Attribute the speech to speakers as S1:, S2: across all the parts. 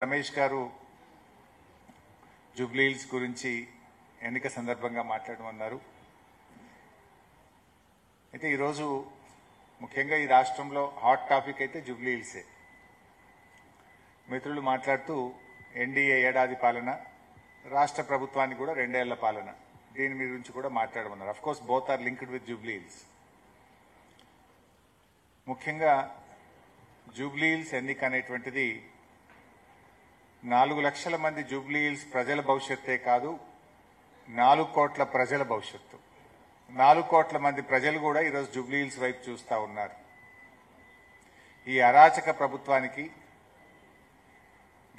S1: రమేష్ గారు Jubilee hills గురించి ఎన్నిక సందర్భంగా మాట్లాడమన్నారు. అయితే ఈరోజు ముఖ్యంగా ఈ రాష్ట్రంలో హాట్ టాపిక్ అయితే జూబ్లీ హిల్సే. మిత్రులు మాట్లాడుతూ ఎన్డీఏ ఏడాది పాలన, రాష్ట్ర ప్రభుత్వానికి కూడా 2 ఏళ్ల పాలన, దీని గురించి కూడా మాట్లాడమన్నారు. Of course both are linked with Jubilee Hills. ముఖ్యంగా జూబ్లీ హిల్స్ ఎన్నిక అనేటువంటిది 4 లక్షల మంది జూబ్లీ హిల్స్ ప్రజల భవిష్యత్తే కాదు, 4 కోట్ల ప్రజల భవిష్యత్తు. 4 కోట్ల మంది ప్రజలు కూడా ఈరోజు జూబ్లీ హిల్స్ వైపు చూస్తూ ఉన్నారు. ఈ అరాచక ప్రభుత్వానికి,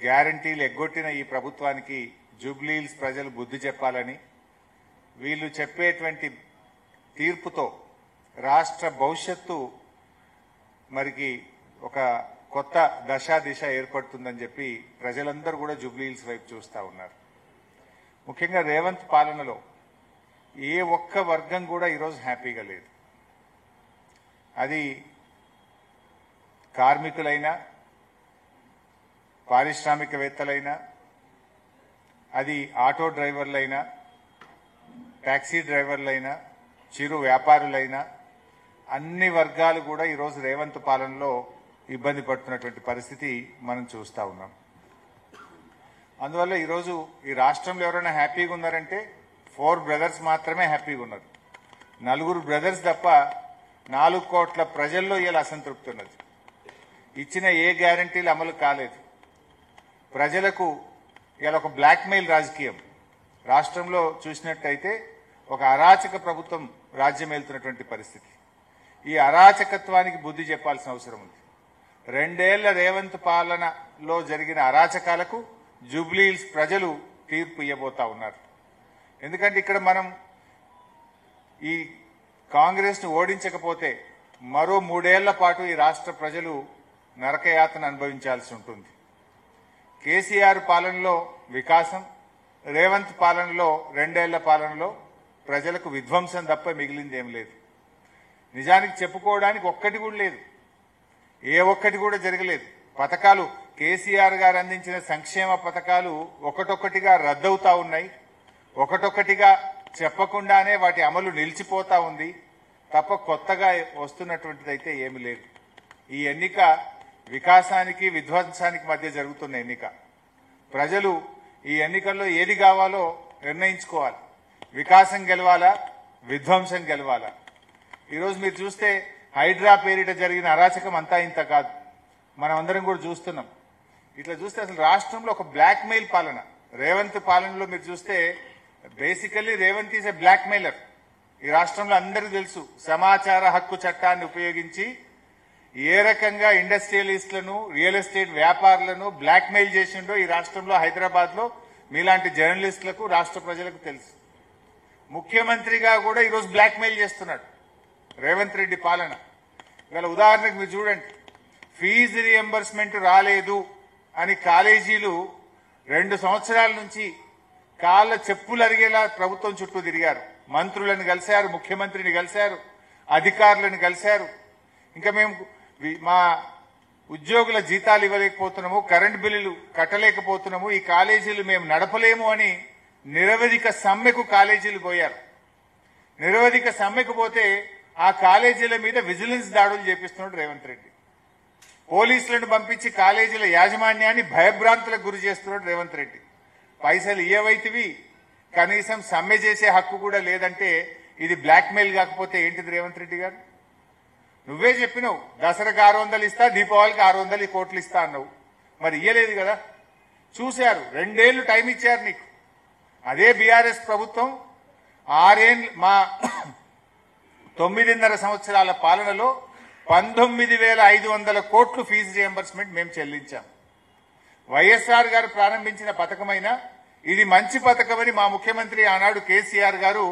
S1: గ్యారంటీలు ఎగ్గొట్టిన ఈ ప్రభుత్వానికి జూబ్లీ హిల్స్ ప్రజలు బుద్ధి చెప్పాలని, వీళ్ళు చెప్పేటువంటి తీర్పుతో రాష్ట్ర భవిష్యత్తు మరికి ఒక కొత్త దిశ ఏర్పడుతుందని చెప్పి ప్రజలందరూ కూడా జూబ్లీ హిల్స్ వైపు చూస్తూ ఉన్నారు. ముఖ్యంగా రేవంత్ పాలనలో ఏ ఒక్క వర్గం కూడా ఈరోజు హ్యాపీగా లేదు. అది కార్మికులైనా, పారిశ్రామికవేత్తలైనా, అది ఆటో డ్రైవర్లైనా, టాక్సీ డ్రైవర్లైనా, చిరు వ్యాపారులైనా, అన్ని వర్గాలు కూడా ఈరోజు రేవంత్ పాలనలో ఇబ్బంది పడుతున్నటువంటి పరిస్థితి మనం చూస్తూ ఉన్నాం. అందువల్ల ఈరోజు ఈ రాష్ట్రంలో ఎవరైనా హ్యాపీగా ఉన్నారంటే 4 బ్రదర్స్ మాత్రమే హ్యాపీగా ఉన్నారు. 4 బ్రదర్స్ తప్ప 4 కోట్ల ప్రజల్లో ఇలా అసంతృప్తి ఉన్నది. ఇచ్చిన ఏ గ్యారంటీలు అమలు కాలేదు. ప్రజలకు ఇలా ఒక బ్లాక్మెయిల్ రాజకీయం రాష్ట్రంలో చూసినట్టయితే ఒక అరాచక ప్రభుత్వం రాజ్యం వెళ్తున్నటువంటి పరిస్థితి. ఈ అరాచకత్వానికి బుద్ధి చెప్పాల్సిన అవసరం ఉంది. 2 ఏళ్ల రేవంత్ పాలనలో జరిగిన అరాచకాలకు జూబ్లీ హిల్స్ ప్రజలు తీర్పు ఇవ్వబోతా ఉన్నారు. ఎందుకంటే ఇక్కడ మనం ఈ కాంగ్రెస్ ను ఓడించకపోతే మరో 3 ఏళ్ల పాటు ఈ రాష్ట్ర ప్రజలు నరకయాతన అనుభవించాల్సి ఉంటుంది. కేసీఆర్ పాలనలో వికాసం, రేవంత్ పాలనలో 2 ఏళ్ల పాలనలో ప్రజలకు విధ్వంసం తప్ప మిగిలింది ఏం లేదు. నిజానికి చెప్పుకోవడానికి ఒక్కటి కూడా లేదు. ఏ ఒక్కటి కూడా జరగలేదు. పథకాలు, కేసీఆర్ గారు అందించిన సంక్షేమ పథకాలు ఒకటొక్కటిగా రద్దవుతా ఉన్నాయి. ఒకటొక్కటిగా చెప్పకుండానే వాటి అమలు నిలిచిపోతా ఉంది తప్ప కొత్తగా వస్తున్నటువంటిదైతే ఏమీ లేదు. ఈ ఎన్నిక వికాసానికి, విధ్వంసానికి మధ్య జరుగుతున్న ఎన్నిక. ప్రజలు ఈ ఎన్నికల్లో ఏది కావాలో నిర్ణయించుకోవాలి. వికాసం గెలవాలా, విధ్వంసం గెలవాలా? ఈరోజు మీరు చూస్తే హైడ్రా పేరిట జరిగిన అరాచకం అంతా ఇంత కాదు. మనం అందరం కూడా చూస్తున్నాం. ఇట్లా చూస్తే అసలు రాష్ట్రంలో ఒక బ్లాక్మెయిల్ పాలన. రేవంత్ పాలనలో మీరు చూస్తే basically Revanth is a blackmailer. ఈ రాష్ట్రంలో అందరికీ తెలుసు. సమాచార హక్కు చట్టాన్ని ఉపయోగించి ఏ రకంగా ఇండస్ట్రియలిస్టులను, రియల్ ఎస్టేట్ వ్యాపారులను బ్లాక్మెయిల్ చేసిండో ఈ రాష్ట్రంలో, హైదరాబాద్ లో మీలాంటి జర్నలిస్టులకు, రాష్ట్ర ప్రజలకు తెలుసు. ముఖ్యమంత్రిగా కూడా ఈరోజు బ్లాక్మెయిల్ చేస్తున్నాడు రేవంత్ రెడ్డి పాలన. ఇవాళ ఉదాహరణకు మీరు చూడండి, ఫీజు రియంబర్స్మెంట్ రాలేదు అని కాలేజీలు 2 సంవత్సరాల నుంచి కాళ్ళ చెప్పులు అరిగేలా ప్రభుత్వం చుట్టూ తిరిగారు. మంత్రులను కలిశారు, ముఖ్యమంత్రిని కలిశారు, అధికారులను కలిశారు. ఇంకా మేము మా ఉద్యోగుల జీతాలు ఇవ్వలేకపోతున్నాము, కరెంటు బిల్లులు కట్టలేకపోతున్నాము, ఈ కాలేజీలు మేము నడపలేము అని నిరవధిక సమ్మెకు కాలేజీలు పోయారు. నిరవధిక సమ్మెకు పోతే ఆ కాలేజీల మీద విజిలెన్స్ దాడులు చేపిస్తున్నాడు రేవంత్ రెడ్డి. పోలీసులను పంపించి కాలేజీల యాజమాన్యాన్ని భయభ్రాంతులకు గురి చేస్తున్నాడు రేవంత్ రెడ్డి. పైసలు ఇయ్యవైతివి, కనీసం సమ్మె చేసే హక్కు కూడా లేదంటే ఇది బ్లాక్మెయిల్ కాకపోతే ఏంటిది రేవంత్ రెడ్డి గారు? నువ్వే చెప్పినావు దసరాకు 600 ఇస్తా, దీపావళికి 600 కోట్లు ఇస్తా అన్నావు. మరి ఇయ్యలేదు కదా. చూశారు, 2 ఏళ్లు టైం ఇచ్చారు నీకు. అదే బీఆర్ఎస్ ప్రభుత్వం 6 ఏళ్ళు, మా 9.5 సంవత్సరాల పాలనలో 19,500 కోట్లు ఫీజు రియంబర్స్మెంట్ మేము చెల్లించాం. వైఎస్ఆర్ గారు ప్రారంభించిన పథకమైన ఇది మంచి పథకమని మా ముఖ్యమంత్రి ఆనాడు కేసీఆర్ గారు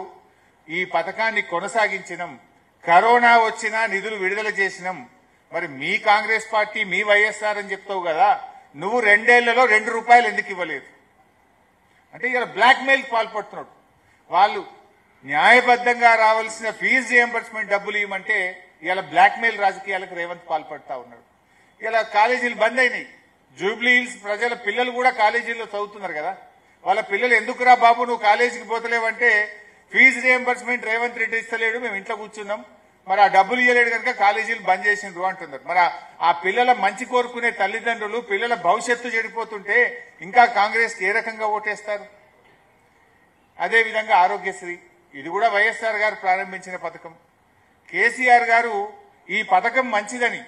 S1: ఈ పథకాన్ని కొనసాగించినాం. కరోనా వచ్చినా నిధులు విడుదల చేసినాం. మరి మీ కాంగ్రెస్ పార్టీ, మీ వైఎస్ఆర్ అని చెప్తావు కదా, నువ్వు 2 ఏళ్లలో 2 రూపాయలు ఎందుకు ఇవ్వలేదు? అంటే ఇలా బ్లాక్మెయిల్ పాల్పడుతున్నాడు. వాళ్ళు న్యాయబద్ధంగా రావాల్సిన ఫీజు రియంబర్స్మెంట్ డబ్బులు ఇవ్వమంటే ఇలా బ్లాక్మెయిల్ రాజకీయాలకు రేవంత్ పాల్పడతా ఉన్నాడు. ఇలా కాలేజీలు బంద్ అయినాయి. జూబ్లీ హిల్స్ ప్రజల పిల్లలు కూడా కాలేజీల్లో చదువుతున్నారు కదా, వాళ్ళ పిల్లలు ఎందుకురా బాబు నువ్వు కాలేజీకి పోతలేవంటే ఫీజు రియంబర్స్మెంట్ రేవంత్ రెడ్డి ఇస్తలేడు, మేము ఇంట్లో కూర్చున్నాం, మరి ఆ డబ్బులు ఇవ్వలేడు కనుక కాలేజీలు బంద్ చేసిండ్రు అంటున్నారు. మరి ఆ పిల్లల మంచి కోరుకునే తల్లిదండ్రులు పిల్లల భవిష్యత్తు చెడిపోతుంటే ఇంకా కాంగ్రెస్ ఏ రకంగా ఓటేస్తారు? అదేవిధంగా ఆరోగ్యశ్రీ, ఇది కూడా వైఎస్ఆర్ గారు ప్రారంభించిన పథకం. కేసీఆర్ గారు ఈ పథకం మంచిదని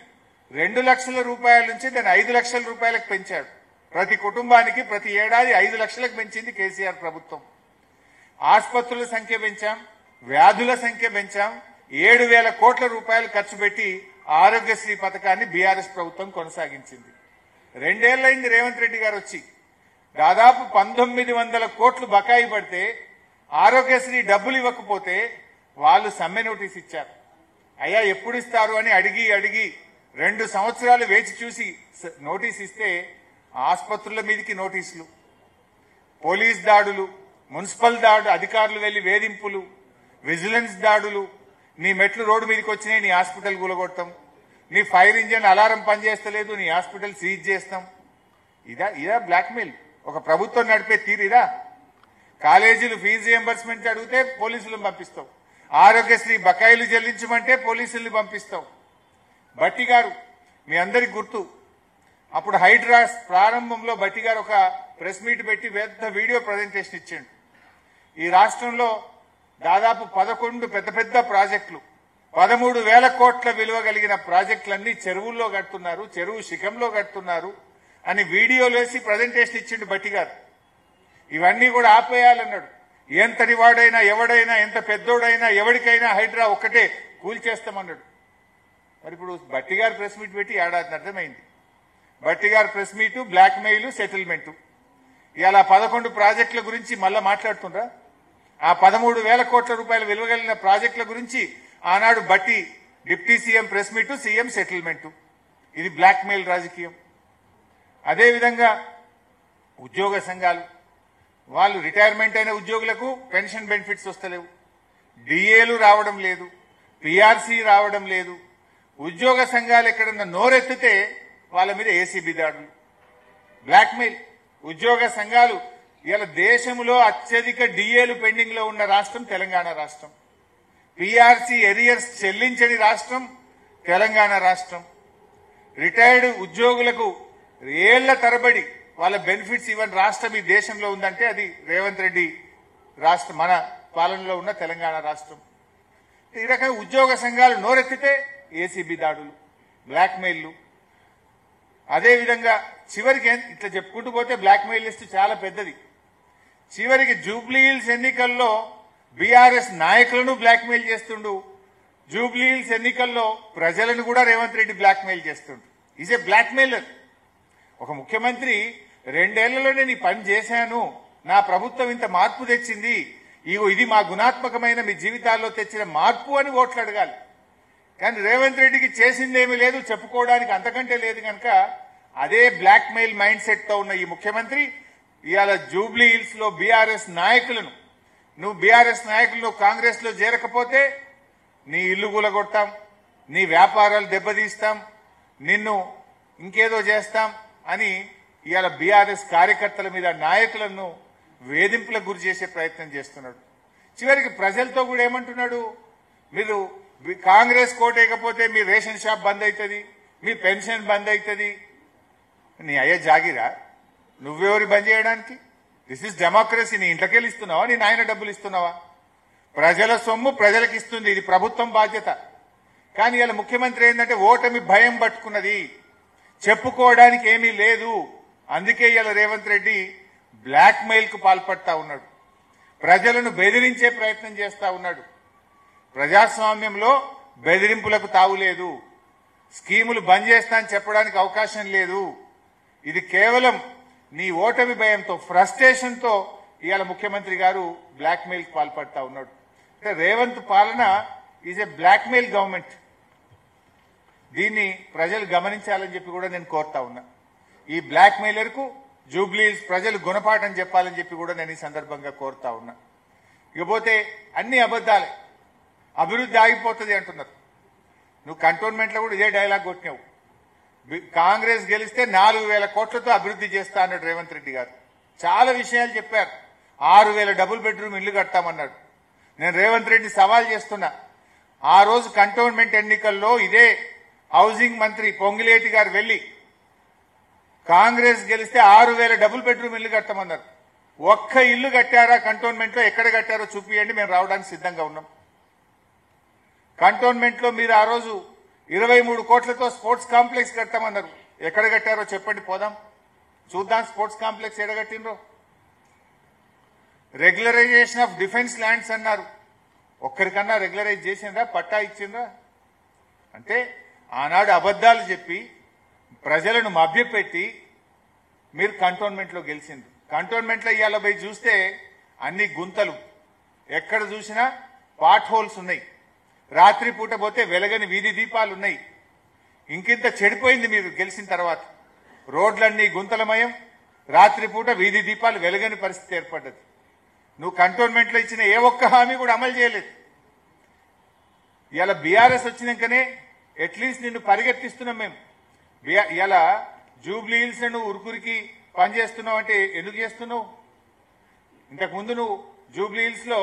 S1: 2 లక్షల రూపాయల నుంచి దాన్ని 5 లక్షల రూపాయలకు పెంచాడు. ప్రతి కుటుంబానికి ప్రతి ఏడాది 5 లక్షలకు పెంచింది కేసీఆర్ ప్రభుత్వం. ఆసుపత్రుల సంఖ్య పెంచాం, వ్యాధుల సంఖ్య పెంచాం, 7,000 కోట్ల రూపాయలు ఖర్చు పెట్టి ఆరోగ్యశ్రీ పథకాన్ని బీఆర్ఎస్ ప్రభుత్వం కొనసాగించింది. 2 ఏళ్లైంది రేవంత్ రెడ్డి గారు వచ్చి. దాదాపు 1900 కోట్లు బకాయి పడితే ఆరోగ్యశ్రీ డబ్బులు ఇవ్వకపోతే వాళ్ళు సమ్మె నోటీస్ ఇచ్చారు. అయ్యా ఎప్పుడు ఇస్తారు అని అడిగి 2 సంవత్సరాలు వేచి చూసి నోటీస్ ఇస్తే ఆసుపత్రుల మీదకి నోటీసులు, పోలీస్ దాడులు, మున్సిపల్ దాడులు, అధికారులు వెళ్లి వేధింపులు, విజిలెన్స్ దాడులు, నీ మెట్లు రోడ్డు మీదకి వచ్చినాయి నీ హాస్పిటల్ కూలగొడతాం, నీ ఫైర్ ఇంజిన్ అలారం పనిచేస్తలేదు నీ హాస్పిటల్ సీజ్ చేస్తాం. ఇదా బ్లాక్మెయిల్? ఒక ప్రభుత్వం నడిపే తీరిదా? కాలేజీలు ఫీజు రియంబర్స్మెంట్ అడిగితే పోలీసులను పంపిస్తావు, ఆరోగ్యశ్రీ బకాయిలు చెల్లించమంటే పోలీసుల్ని పంపిస్తావు. భట్టి గారు మీ అందరికి గుర్తు, అప్పుడు హైడ్రాస్ ప్రారంభంలో భట్టి గారు ఒక ప్రెస్ మీట్ పెట్టి పెద్ద వీడియో ప్రజెంటేషన్ ఇచ్చాడు. ఈ రాష్ట్రంలో దాదాపు 11 పెద్ద ప్రాజెక్టులు, 13,000 కోట్ల విలువ కలిగిన ప్రాజెక్టులన్నీ చెరువుల్లో కడుతున్నారు, చెరువు శిఖంలో కడుతున్నారు అని వీడియోలేసి ప్రజెంటేషన్ ఇచ్చిండు భట్టి గారు. ఇవన్నీ కూడా ఆపేయాలన్నాడు. ఎంతటి వాడైనా ఎవడైనా ఎంత పెద్దోడైనా ఎవరికైనా హైడ్రా ఒక్కటే కూల్చేస్తామన్నాడు. మరి ఇప్పుడు భట్టి గారు ప్రెస్ మీట్ పెట్టి ఏడాది అర్థమైంది. భట్టి గారు press meet, blackmail, settlement. ఇలా 11 ప్రాజెక్టుల గురించి మళ్ళా మాట్లాడుతుండ్రా? ఆ 13,000 కోట్ల రూపాయల విలువ కలిగిన ప్రాజెక్టుల గురించి ఆనాడు Bhatti deputy CM press meet, CM settlement. ఇది బ్లాక్ మెయిల్ రాజకీయం. అదేవిధంగా ఉద్యోగ సంఘాలు, వాళ్ళు రిటైర్మెంట్ అయిన ఉద్యోగులకు పెన్షన్ బెనిఫిట్స్ వస్తలేవు, డిఏలు రావడం లేదు, పీఆర్సీ రావడం లేదు. ఉద్యోగ సంఘాలు ఎక్కడన్నా నోరెత్తితే వాళ్ళ మీద ఏసీబీ దాడులు, బ్లాక్మెయిల్. ఉద్యోగ సంఘాలు ఇలా దేశంలో అత్యధిక డిఏలు పెండింగ్ లో ఉన్న రాష్ట్రం తెలంగాణ రాష్ట్రం. పీఆర్సీ ఎరియర్స్ చెల్లించని రాష్ట్రం తెలంగాణ రాష్ట్రం. రిటైర్డ్ ఉద్యోగులకు ఏళ్ల తరబడి వాళ్ళ బెనిఫిట్స్ ఇవ్వని రాష్ట్రం ఈ దేశంలో ఉందంటే అది రేవంత్ రెడ్డి రాష్ట్రం, మన పాలనలో ఉన్న తెలంగాణ రాష్ట్రం. ఈ రకంగా ఉద్యోగ సంఘాలు నోరెత్తితే ఏసీబీ దాడులు, బ్లాక్మెయిల్లు. అదేవిధంగా చివరికి ఇట్లా చెప్పుకుంటూ పోతే బ్లాక్మెయిల్ లిస్ట్ చాలా పెద్దది. చివరికి జూబ్లీ హిల్స్ ఎన్నికల్లో బీఆర్ఎస్ నాయకులను బ్లాక్మెయిల్ చేస్తుండు, జూబ్లీ హిల్స్ ఎన్నికల్లో ప్రజలను కూడా రేవంత్ రెడ్డి బ్లాక్మెయిల్ చేస్తుండు. Is a blackmailer. ఒక ముఖ్యమంత్రి 2 ఏళ్లలోనే నీ పని చేశాను, నా ప్రభుత్వం ఇంత మార్పు తెచ్చింది, ఇది మా గుణాత్మకమైన మీ జీవితాల్లో తెచ్చిన మార్పు అని ఓట్లు అడగాలి. కానీ రేవంత్ రెడ్డికి చేసిందేమీ లేదు, చెప్పుకోవడానికి అంతకంటే లేదు కనుక అదే బ్లాక్ మెయిల్ మైండ్ సెట్ తో ఉన్న ఈ ముఖ్యమంత్రి ఇవాళ జూబ్లీ హిల్స్ లో బీఆర్ఎస్ నాయకులను, నువ్వు బీఆర్ఎస్ నాయకులు కాంగ్రెస్ లో చేరకపోతే నీ ఇల్లు కూలగొడతాం, నీ వ్యాపారాలు దెబ్బతీస్తాం, నిన్ను ఇంకేదో చేస్తాం అని ఇవాళ బీఆర్ఎస్ కార్యకర్తల మీద నాయకులను వేధింపులకు గురి చేసే ప్రయత్నం చేస్తున్నాడు. చివరికి ప్రజలతో కూడా ఏమంటున్నాడు, మీరు కాంగ్రెస్ కోటేయకపోతే మీ రేషన్ షాప్ బంద్ అవుతుంది, మీ పెన్షన్ బంద్ అవుతుంది. నీ అయ్యే జాగిరా, నువ్వెవరి బంద్ చేయడానికి? This is democracy. నీ ఇంట్లోకెళ్ళి ఇస్తున్నావా, నీ నాయన డబ్బులు ఇస్తున్నావా? ప్రజల సొమ్ము ప్రజలకు ఇస్తుంది, ఇది ప్రభుత్వం బాధ్యత. కానీ ఇలా ముఖ్యమంత్రి ఏంటంటే ఓటమి భయం పట్టుకున్నది, చెప్పుకోవడానికి ఏమీ లేదు. అందుకే ఇలా రేవంత్ రెడ్డి బ్లాక్ మెయిల్ కు పాల్పడతా ఉన్నాడు, ప్రజలను బెదిరించే ప్రయత్నం చేస్తా ఉన్నాడు. ప్రజాస్వామ్యంలో బెదిరింపులకు తావులేదు, స్కీములు బంద్ చేస్తా అని చెప్పడానికి అవకాశం లేదు. ఇది కేవలం నీ ఓటమి భయంతో, ఫ్రస్ట్రేషన్ తో ఇవాళ ముఖ్యమంత్రి గారు బ్లాక్ మెయిల్ కు పాల్పడతా ఉన్నాడు. అంటే రేవంత్ పాలన is a blackmail government. దీన్ని ప్రజలు గమనించాలని చెప్పి కూడా నేను కోరుతా ఉన్నా. ఈ బ్లాక్ మెయిలర్ కు జూబ్లీ హిల్స్ ప్రజలు గుణపాఠం చెప్పాలని చెప్పి కూడా నేను ఈ సందర్భంగా కోరుతా ఉన్నా. ఇకపోతే అన్ని అబద్దాలే, అభివృద్ధి ఆగిపోతుంది అంటున్నారు. నువ్వు కంటోన్మెంట్ లో కూడా ఇదే డైలాగ్ కొట్టినావు. కాంగ్రెస్ గెలిస్తే 4,000 కోట్లతో అభివృద్ధి చేస్తా అన్నాడు రేవంత్ రెడ్డి గారు. చాలా విషయాలు చెప్పారు. 6,000 డబుల్ బెడ్రూమ్ ఇల్లు కడతామన్నాడు. నేను రేవంత్ రెడ్డి సవాల్ చేస్తున్నా. ఆ రోజు కంటోన్మెంట్ ఎన్నికల్లో ఇదే హౌసింగ్ మంత్రి పొంగిలేటి గారు వెళ్లి కాంగ్రెస్ గెలిస్తే 6,000 డబుల్ బెడ్రూమ్ ఇల్లు కట్టమన్నారు. ఒక్క ఇల్లు కట్టారా కంటోన్మెంట్ లో? ఎక్కడ కట్టారో చూపియండి, మేము రావడానికి సిద్ధంగా ఉన్నాం. కంటోన్మెంట్ లో మీరు ఆ రోజు 23 కోట్లతో స్పోర్ట్స్ కాంప్లెక్స్ కట్టామన్నారు. ఎక్కడ కట్టారో చెప్పండి, పోదాం చూద్దాం. స్పోర్ట్స్ కాంప్లెక్స్ ఎడగట్టినరో. రెగ్యులరైజేషన్ ఆఫ్ డిఫెన్స్ ల్యాండ్స్ అన్నారు. ఒక్కరికన్నా రెగ్యులరైజ్ చేసిండ్రా? పట్టా ఇచ్చిండ్రా? అంటే ఆనాడు అబద్దాలు చెప్పి ప్రజలను మభ్యపెట్టి మీరు కంటోన్మెంట్ లో గెలిచిండ్రు. కంటోన్మెంట్ లో ఇవాళ పోయి చూస్తే అన్ని గుంతలు, ఎక్కడ చూసినా పాట్ హోల్స్ ఉన్నాయి. రాత్రి పూట పోతే వెలగని వీధి దీపాలు ఉన్నాయి. ఇంకింత చెడిపోయింది మీరు గెలిచిన తర్వాత. రోడ్లన్నీ గుంతలమయం, రాత్రిపూట వీధి దీపాలు వెలగని పరిస్థితి ఏర్పడ్డది. నువ్వు కంటోన్మెంట్ లో ఇచ్చిన ఏ ఒక్క హామీ కూడా అమలు చేయలేదు. ఇలా బీఆర్ఎస్ వచ్చినాకనే అట్లీస్ట్ నిన్ను పరిగెత్తిస్తున్నాం మేము. ఇలా జూబ్లీ హిల్స్ నువ్వు ఉరుకురికి పనిచేస్తున్నావు అంటే ఎందుకు చేస్తున్నావు? ఇంతకుముందు నువ్వు జూబ్లీ హిల్స్ లో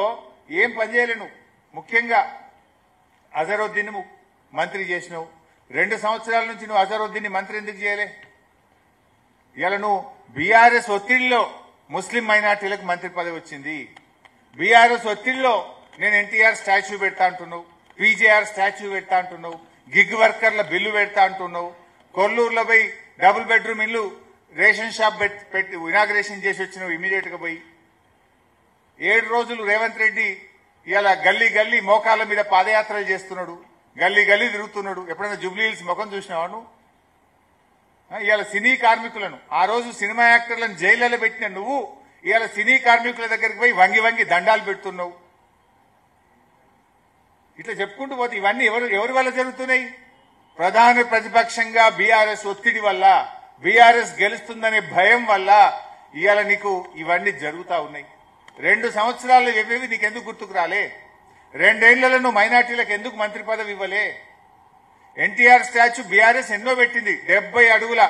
S1: ఏం పనిచేయలేను. ముఖ్యంగా అజరుద్దీన్ మంత్రి చేసినావు. 2 సంవత్సరాల నుంచి నువ్వు అజరుద్దీన్ మంత్రి ఎందుకు చేయలే? ఇలా నువ్వు బీఆర్ఎస్ ఒత్తిడిలో ముస్లిం మైనార్టీలకు మంత్రి పదవి వచ్చింది. బీఆర్ఎస్ ఒత్తిడిలో నేను ఎన్టీఆర్ స్టాచ్యూ పెడతా అంటున్నావు, పీజేఆర్ స్టాచ్యూ పెడతా అంటున్నావు, గిగ్ వర్కర్ల బిల్లు పెడతా అంటున్నావు. కొల్లూరులో పోయి డబుల్ బెడ్రూమ్ ఇల్లు రేషన్ షాప్ పెట్టి ఇనాగ్రేషన్ చేసి వచ్చినావు ఇమీడియట్ గా పోయి. 7 రోజులు రేవంత్ రెడ్డి ఇలా గల్లీ గల్లీ మోకాళ్ళ మీద పాదయాత్రలు చేస్తున్నాడు, గల్లీ గల్లీ తిరుగుతున్నాడు. ఎప్పుడైనా జూబ్లీ హిల్స్ ముఖం చూసినావా నువ్వు? ఇవాళ సినీ కార్మికులను, ఆ రోజు సినిమా యాక్టర్లను జైళ్లలో పెట్టిన నువ్వు ఇవాళ సినీ కార్మికుల దగ్గరికి పోయి వంగి వంగి దండాలు పెడుతున్నావు. ఇట్లా చెప్పుకుంటూ పోతే ఇవన్నీ ఎవరి వల్ల జరుగుతున్నాయి? ప్రధాన ప్రతిపక్షంగా బీఆర్ఎస్ ఒత్తిడి వల్ల, బీఆర్ఎస్ గెలుస్తుందనే భయం వల్ల ఇవాళ నీకు ఇవన్నీ జరుగుతా ఉన్నాయి. 2 సంవత్సరాలు ఇవేవి నీకెందుకు గుర్తుకు రాలే? 2 ఏళ్లలో నువ్వు మైనార్టీలకు ఎందుకు మంత్రి పదవి ఇవ్వలే? ఎన్టీఆర్ స్టాచ్యూ బీఆర్ఎస్ ఎన్నో పెట్టింది. 70 అడుగుల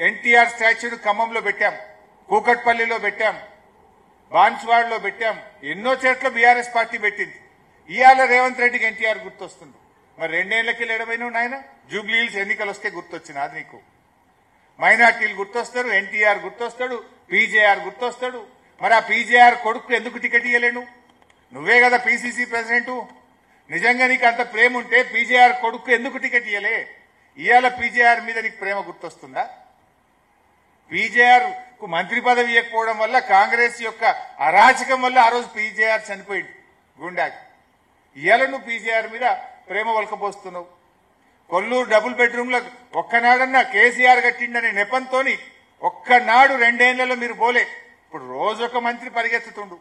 S1: ఎన్టీఆర్ స్టాచ్యూను ఖమ్మంలో పెట్టాం, కూకట్పల్లిలో పెట్టాం, బాన్స్వాడలో పెట్టాం. ఎన్నో చోట్ల బీఆర్ఎస్ పార్టీ పెట్టింది. ఇవాళ రేవంత్ రెడ్డికి ఎన్టీఆర్ గుర్తొస్తుంది. మరి 2 ఏళ్లకి లేడమైనావు నాయన? జూబ్లీ హిల్స్ ఎన్నికలు వస్తే గుర్తొచ్చింది అది నీకు. మైనార్టీలు గుర్తొస్తారు, ఎన్టీఆర్ గుర్తొస్తాడు, పీజేఆర్ గుర్తొస్తాడు. మరి ఆ పీజేఆర్ కొడుకు ఎందుకు టికెట్ ఇవ్వలేను? నువ్వే కదా పీసీసీ ప్రెసిడెంట్. నిజంగా నీకు అంత ప్రేమ ఉంటే పీజేఆర్ కొడుకు ఎందుకు టికెట్ ఇవ్వలే? ఇవాళ పీజేఆర్ మీద నీకు ప్రేమ గుర్తొస్తుందా? పీజేఆర్ కు మంత్రి పదవి ఇవ్వకపోవడం వల్ల, కాంగ్రెస్ యొక్క అరాచకం వల్ల ఆ రోజు పీజేఆర్ చనిపోయింది గుండాకి. ఇవాళ నువ్వు పీజేఆర్ మీద ప్రేమ వలకపోస్తున్నావు. కొల్లూరు డబుల్ బెడ్రూమ్ లో ఒక్కనాడన్నా కేసీఆర్ కట్టిండనే నెపంతోని ఒక్కనాడు 2 ఏళ్లలో మీరు పోలే. ఇప్పుడు రోజు ఒక మంత్రి పరిగెత్తుతుండు,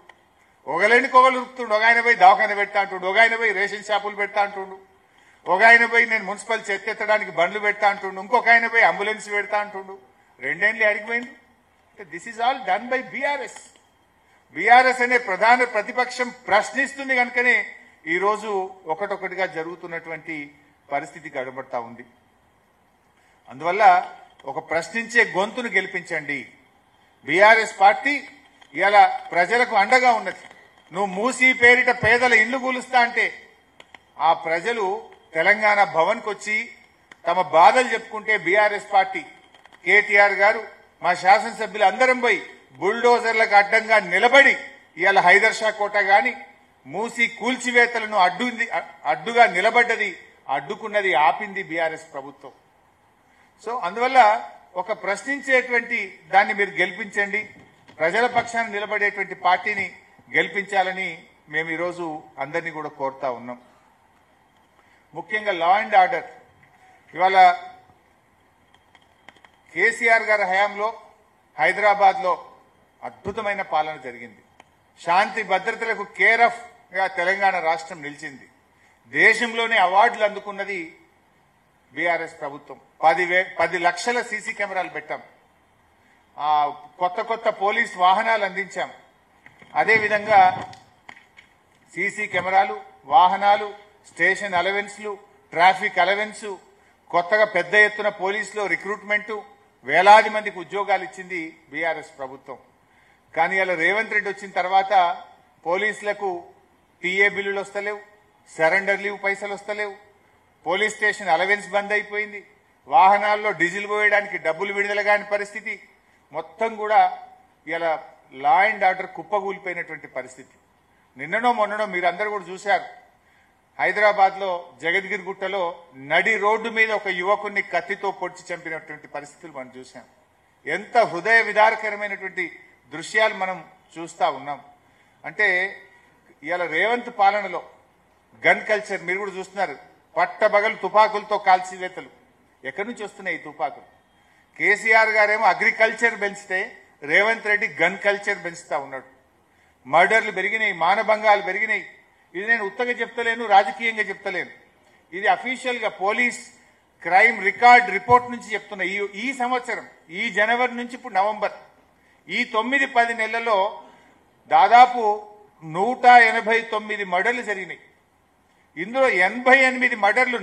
S1: ఒకలేనికొకలు ఉరుకుతుండు. ఒక ఆయన పోయి దవాఖాన పెడతా అంటుండు, ఒక ఆయన పోయి రేషన్ షాపులు పెడతా అంటుండు, ఒక ఆయన పోయి నేను మున్సిపల్ చెత్త ఎత్తడానికి బండ్లు పెడతా అంటుండు, ఇంకొక ఆయన పోయి అంబులెన్స్ పెడతా అంటుండు. 2 ఏళ్లు అడిగిపోయిండు. This is all done by BRS. BRS అనే ప్రధాన ప్రతిపక్షం ప్రశ్నిస్తుంది కనుకనే ఈ రోజు ఒకటొకటిగా జరుగుతున్నటువంటి పరిస్థితి కనబడతా ఉంది. అందువల్ల ఒక ప్రశ్నించే గొంతును గెలిపించండి. బీఆర్ఎస్ పార్టీ ఇలా ప్రజలకు అండగా ఉన్నది. నువ్వు మూసీ పేరిట పేదల ఇళ్లు కూలుస్తా అంటే ఆ ప్రజలు తెలంగాణ భవన్కి వచ్చి తమ బాధలు చెప్పుకుంటే బీఆర్ఎస్ పార్టీ కేటీఆర్ గారు, మా శాసనసభ్యులు అందరం పోయి బుల్డోజర్లకు అడ్డంగా నిలబడి ఇవాళ హైదర్ షా కోట గాని మూసీ కూల్చివేతలను అడ్డుగా నిలబడ్డది, అడ్డుకున్నది, ఆపింది బీఆర్ఎస్ ప్రభుత్వం. సో అందువల్ల ఒక ప్రశ్నించేటువంటి దాన్ని మీరు గెలిపించండి. ప్రజల పక్షాన్ని నిలబడేటువంటి పార్టీని గెలిపించాలని మేము ఈరోజు అందరినీ కూడా కోరుతా ఉన్నాం. ముఖ్యంగా లా అండ్ ఆర్డర్. ఇవాళ కేసీఆర్ గారి హయాంలో హైదరాబాద్ లో అద్భుతమైన పాలన జరిగింది. శాంతి భద్రతలకు కేర్ ఆఫ్ గా తెలంగాణ రాష్ట్రం నిలిచింది. దేశంలోనే అవార్డులు అందుకున్నది బీఆర్ఎస్ ప్రభుత్వం. 10 లక్షల సీసీ కెమెరాలు పెట్టాం, కొత్త పోలీస్ వాహనాలు అందించాం. అదేవిధంగా సీసీ కెమెరాలు, వాహనాలు, స్టేషన్ అలవెన్స్లు, ట్రాఫిక్ అలవెన్స్, కొత్తగా పెద్ద ఎత్తున పోలీసులో రిక్రూట్మెంట్, వేలాది మందికి ఉద్యోగాలు ఇచ్చింది బీఆర్ఎస్ ప్రభుత్వం. కానీ ఇలా రేవంత్ రెడ్డి వచ్చిన తర్వాత పోలీసులకు టీఏ బిల్లులు వస్తలేవు, సరెండర్ లీవ్ పైసలు వస్తలేవు, పోలీస్ స్టేషన్ అలవెన్స్ బంద్ అయిపోయింది, వాహనాల్లో డీజిల్ పోయడానికి డబ్బులు విడుదల కాని పరిస్థితి, మొత్తం కూడా ఇలా లా అండ్ ఆర్డర్ కుప్పగూలిపోయినటువంటి పరిస్థితి. నిన్ననో మొన్ననో మీరందరూ కూడా చూశారు, హైదరాబాద్ లో జగద్గిరి గుట్టలో నడి రోడ్డు మీద ఒక యువకుడిని కత్తితో పొడిచి చంపినటువంటి పరిస్థితులు మనం చూసాం. ఎంత హృదయ విదారకరమైనటువంటి దృశ్యాలు మనం చూస్తా ఉన్నాం. అంటే ఇవాళ రేవంత్ పాలనలో గన్ కల్చర్ మీరు కూడా చూస్తున్నారు. పట్టబగలు తుపాకులతో కాల్చివేతలు. ఎక్కడి నుంచి వస్తున్నాయి ఈ తుపాకులు? కేసీఆర్ గారేమో అగ్రికల్చర్ పెంచితే రేవంత్ రెడ్డి గన్ కల్చర్ పెంచుతా ఉన్నాడు. మర్డర్లు పెరిగినాయి, మానభంగాలు పెరిగినాయి. ఇది నేను ఉత్తగా చెప్తలేను, రాజకీయంగా చెప్తలేను. ఇది అఫీషియల్ గా పోలీస్ క్రైమ్ రికార్డ్ రిపోర్ట్ నుంచి చెప్తున్నా. ఈ సంవత్సరం ఈ జనవరి నుంచి ఇప్పుడు నవంబర్ ఈ 9-10 నెలల్లో దాదాపు 189 మర్డర్లు జరిగినాయి. ఇందులో 88 మర్డర్లు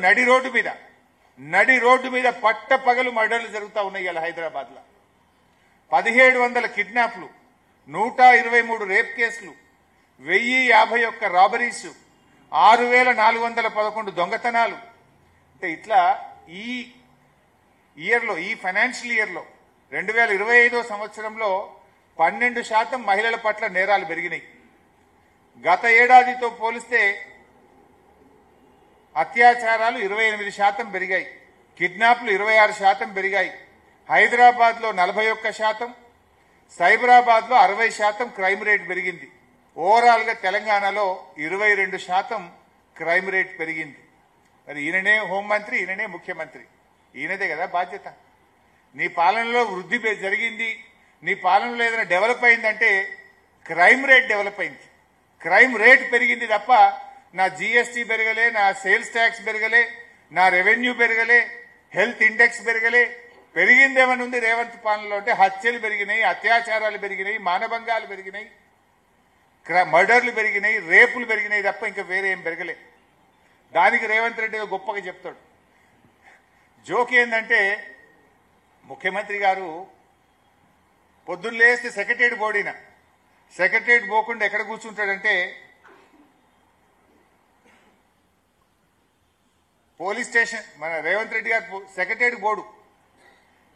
S1: నడి రోడ్డు మీద పట్టపగలు మర్డర్లు జరుగుతూ ఉన్నాయి. ఇలా హైదరాబాద్ లో 1700 కిడ్నాప్లు, 123 రేప్ కేసులు, 1051 రాబరీస్, 6411 దొంగతనాలు. అంటే ఇట్లా ఈ ఇయర్లో, ఈ ఫైనాన్షియల్ ఇయర్లో 2025 సంవత్సరంలో 12% మహిళల పట్ల నేరాలు పెరిగినాయి. గత ఏడాదితో పోలిస్తే అత్యాచారాలు 28% పెరిగాయి, కిడ్నాప్లు 26% పెరిగాయి. హైదరాబాద్ లో 41%, సైబరాబాద్ లో 60% క్రైమ్ రేట్ పెరిగింది. ఓవరాల్ గా తెలంగాణలో 22% క్రైమ్ రేట్ పెరిగింది. మరి ఈయననే హోంమంత్రి, ఈయననే ముఖ్యమంత్రి, ఈయనదే కదా బాధ్యత. నీ పాలనలో వృద్ధి జరిగింది, నీ పాలనలో ఏదైనా డెవలప్ అయిందంటే క్రైమ్ రేట్ డెవలప్ అయింది, క్రైమ్ రేట్ పెరిగింది తప్ప నా జీఎస్టీ పెరగలే, నా సేల్స్ ట్యాక్స్ పెరగలే, నా రెవెన్యూ పెరగలే, హెల్త్ ఇండెక్స్ పెరగలే. పెరిగిందేమని ఉంది రేవంత్ పాలనలో అంటే హత్యలు పెరిగినాయి, అత్యాచారాలు పెరిగినాయి, మానభంగాలు పెరిగినాయి, మర్డర్లు పెరిగినాయి, రేపులు పెరిగినాయి తప్ప ఇంకా వేరే ఏం పెరగలే. దానికి రేవంత్ రెడ్డి గొప్పగా చెప్తాడు. జోక్ ఏంటంటే ముఖ్యమంత్రి గారు పొద్దున్న లేస్తే సెక్రటరియట్ పోకుండా ఎక్కడ కూర్చుంటాడంటే పోలీస్ స్టేషన్. మన రేవంత్ రెడ్డి గారు సెక్రటరియట్ బోర్డు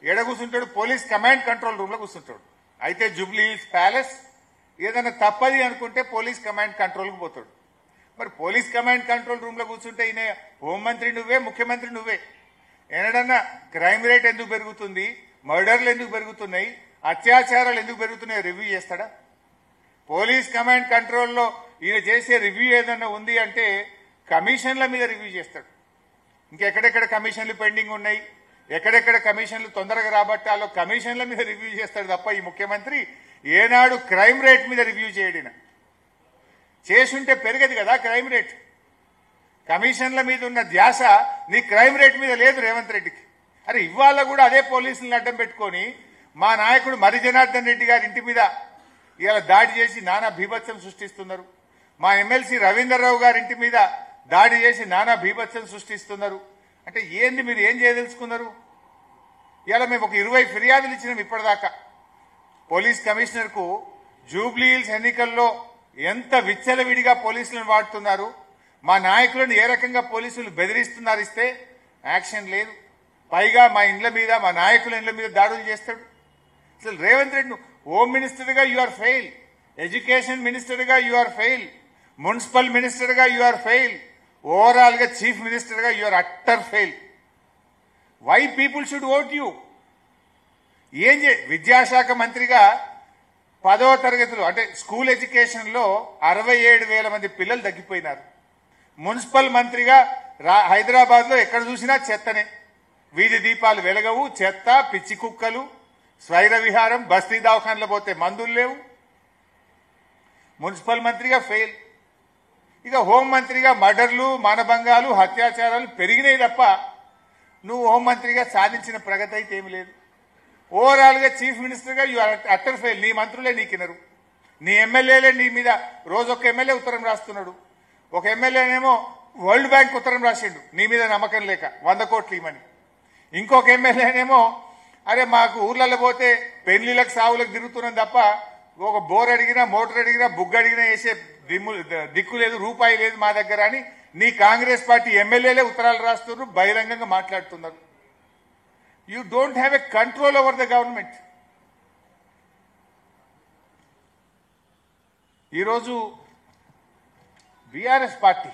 S1: ఎడ కూర్చుంటాడు? పోలీస్ కమాండ్ కంట్రోల్ రూమ్ లో కూర్చుంటాడు. అయితే జూబ్లీ హిల్స్ ప్యాలెస్ ఏదైనా తప్పది అనుకుంటే పోలీస్ కమాండ్ కంట్రోల్కి పోతాడు. మరి పోలీస్ కమాండ్ కంట్రోల్ రూమ్ లో కూర్చుంటే ఈయన హోంమంత్రి నువ్వే, ముఖ్యమంత్రి నువ్వే. ఏనాడన్నా క్రైమ్ రేట్ ఎందుకు పెరుగుతుంది, మర్డర్లు ఎందుకు పెరుగుతున్నాయి, అత్యాచారాలు ఎందుకు పెరుగుతున్నాయో రివ్యూ చేస్తాడా? పోలీస్ కమాండ్ కంట్రోల్లో ఈయన చేసే రివ్యూ ఏదన్నా ఉంది అంటే కమిషన్ల మీద రివ్యూ చేస్తాడు. ఇంకెక్కడెక్కడ కమిషన్లు పెండింగ్ ఉన్నాయి, ఎక్కడెక్కడ కమిషన్లు తొందరగా రాబట్టాలో కమిషన్ల మీద రివ్యూ చేస్తాడు తప్ప ఈ ముఖ్యమంత్రి ఏనాడు క్రైమ్ రేట్ మీద రివ్యూ చేయడిన. చేసుంటే పెరగదు కదా క్రైమ్ రేట్. కమిషన్ల మీద ఉన్న ధ్యాస నీ క్రైమ్ రేట్ మీద లేదు రేవంత్ రెడ్డికి. అరే ఇవాళ కూడా అదే పోలీసులను అడ్డం పెట్టుకొని మా నాయకుడు మరి జనార్దన్ రెడ్డి గారి ఇంటి మీద ఇవాళ దాడి చేసి నానా బీభత్సం సృష్టిస్తున్నారు. మా ఎమ్మెల్సీ రవీందర్రావు గారి ఇంటి మీద దాడి చేసి నానా బీభత్సం సృష్టిస్తున్నారు. అంటే ఏంది, మీరు ఏం చేయదలుచుకున్నారు? ఇవాళ మేము ఒక 20 ఫిర్యాదులు ఇచ్చినాం ఇప్పటిదాకా పోలీస్ కమిషనర్ కు. జూబ్లీ హిల్స్ ఎన్నికల్లో ఎంత విచ్చలవిడిగా పోలీసులను వాడుతున్నారు, మా నాయకులను ఏ రకంగా పోలీసులు బెదిరిస్తున్నారు, ఇస్తే యాక్షన్ లేదు. పైగా మా ఇండ్ల మీద, మా నాయకుల ఇండ్ల మీద దాడులు చేస్తాడు. అసలు రేవంత్ రెడ్డి హోమ్ మినిస్టర్ గా you are fail, education minister గా you are fail, municipal minister గా యు ఆర్ ఫెయిల్, ఓవరాల్ గా చీఫ్ మినిస్టర్ గా you are utter fail. Why people should vote you? ఏం విద్యాశాఖ మంత్రిగా 10వ తరగతిలో అంటే స్కూల్ ఎడ్యుకేషన్ లో 67,000 మంది పిల్లలు తగ్గిపోయినారు. మున్సిపల్ మంత్రిగా హైదరాబాద్ లో ఎక్కడ చూసినా చెత్తనే, వీధి దీపాలు వెలగవు, చెత్త, పిచ్చి కుక్కలు, స్వైర విహారం, బస్తీ దవాఖానలో పోతే మందులు లేవు. మున్సిపల్ మంత్రిగా ఫెయిల్. ఇక హోంమంత్రిగా మర్డర్లు, మానభంగాలు, అత్యాచారాలు పెరిగినాయి తప్ప నువ్వు హోంమంత్రిగా సాధించిన ప్రగతి అయితే ఏమి లేదు. ఓవరాల్ గా చీఫ్ మినిస్టర్ గా యు ఆర్ అట్టర్ ఫెయిల్. నీ మంత్రులే నీకినరు, నీ ఎమ్మెల్యేలే నీ మీద రోజు ఒక ఎమ్మెల్యే ఉత్తరం రాస్తున్నాడు. ఒక ఎమ్మెల్యేనేమో వరల్డ్ బ్యాంక్ ఉత్తరం రాసిండు నీ మీద నమ్మకం లేక 100 కోట్లు ఇవ్వమని. ఇంకొక ఎమ్మెల్యేనేమో అరే మాకు ఊర్లలో పోతే పెళ్లిళ్ళకు సావులకు తిరుగుతున్నాం తప్ప ఒక బోర్ అడిగినా మోటార్ అడిగినా బుగ్గ అడిగినా వేసే దిక్కు లేదు, రూపాయి లేదు మా దగ్గర అని నీ కాంగ్రెస్ పార్టీ ఎమ్మెల్యేలే ఉత్తరాలు రాస్తున్నారు, బహిరంగంగా మాట్లాడుతున్నారు. You don't have a control over the government. ఈరోజు బీఆర్ఎస్ పార్టీ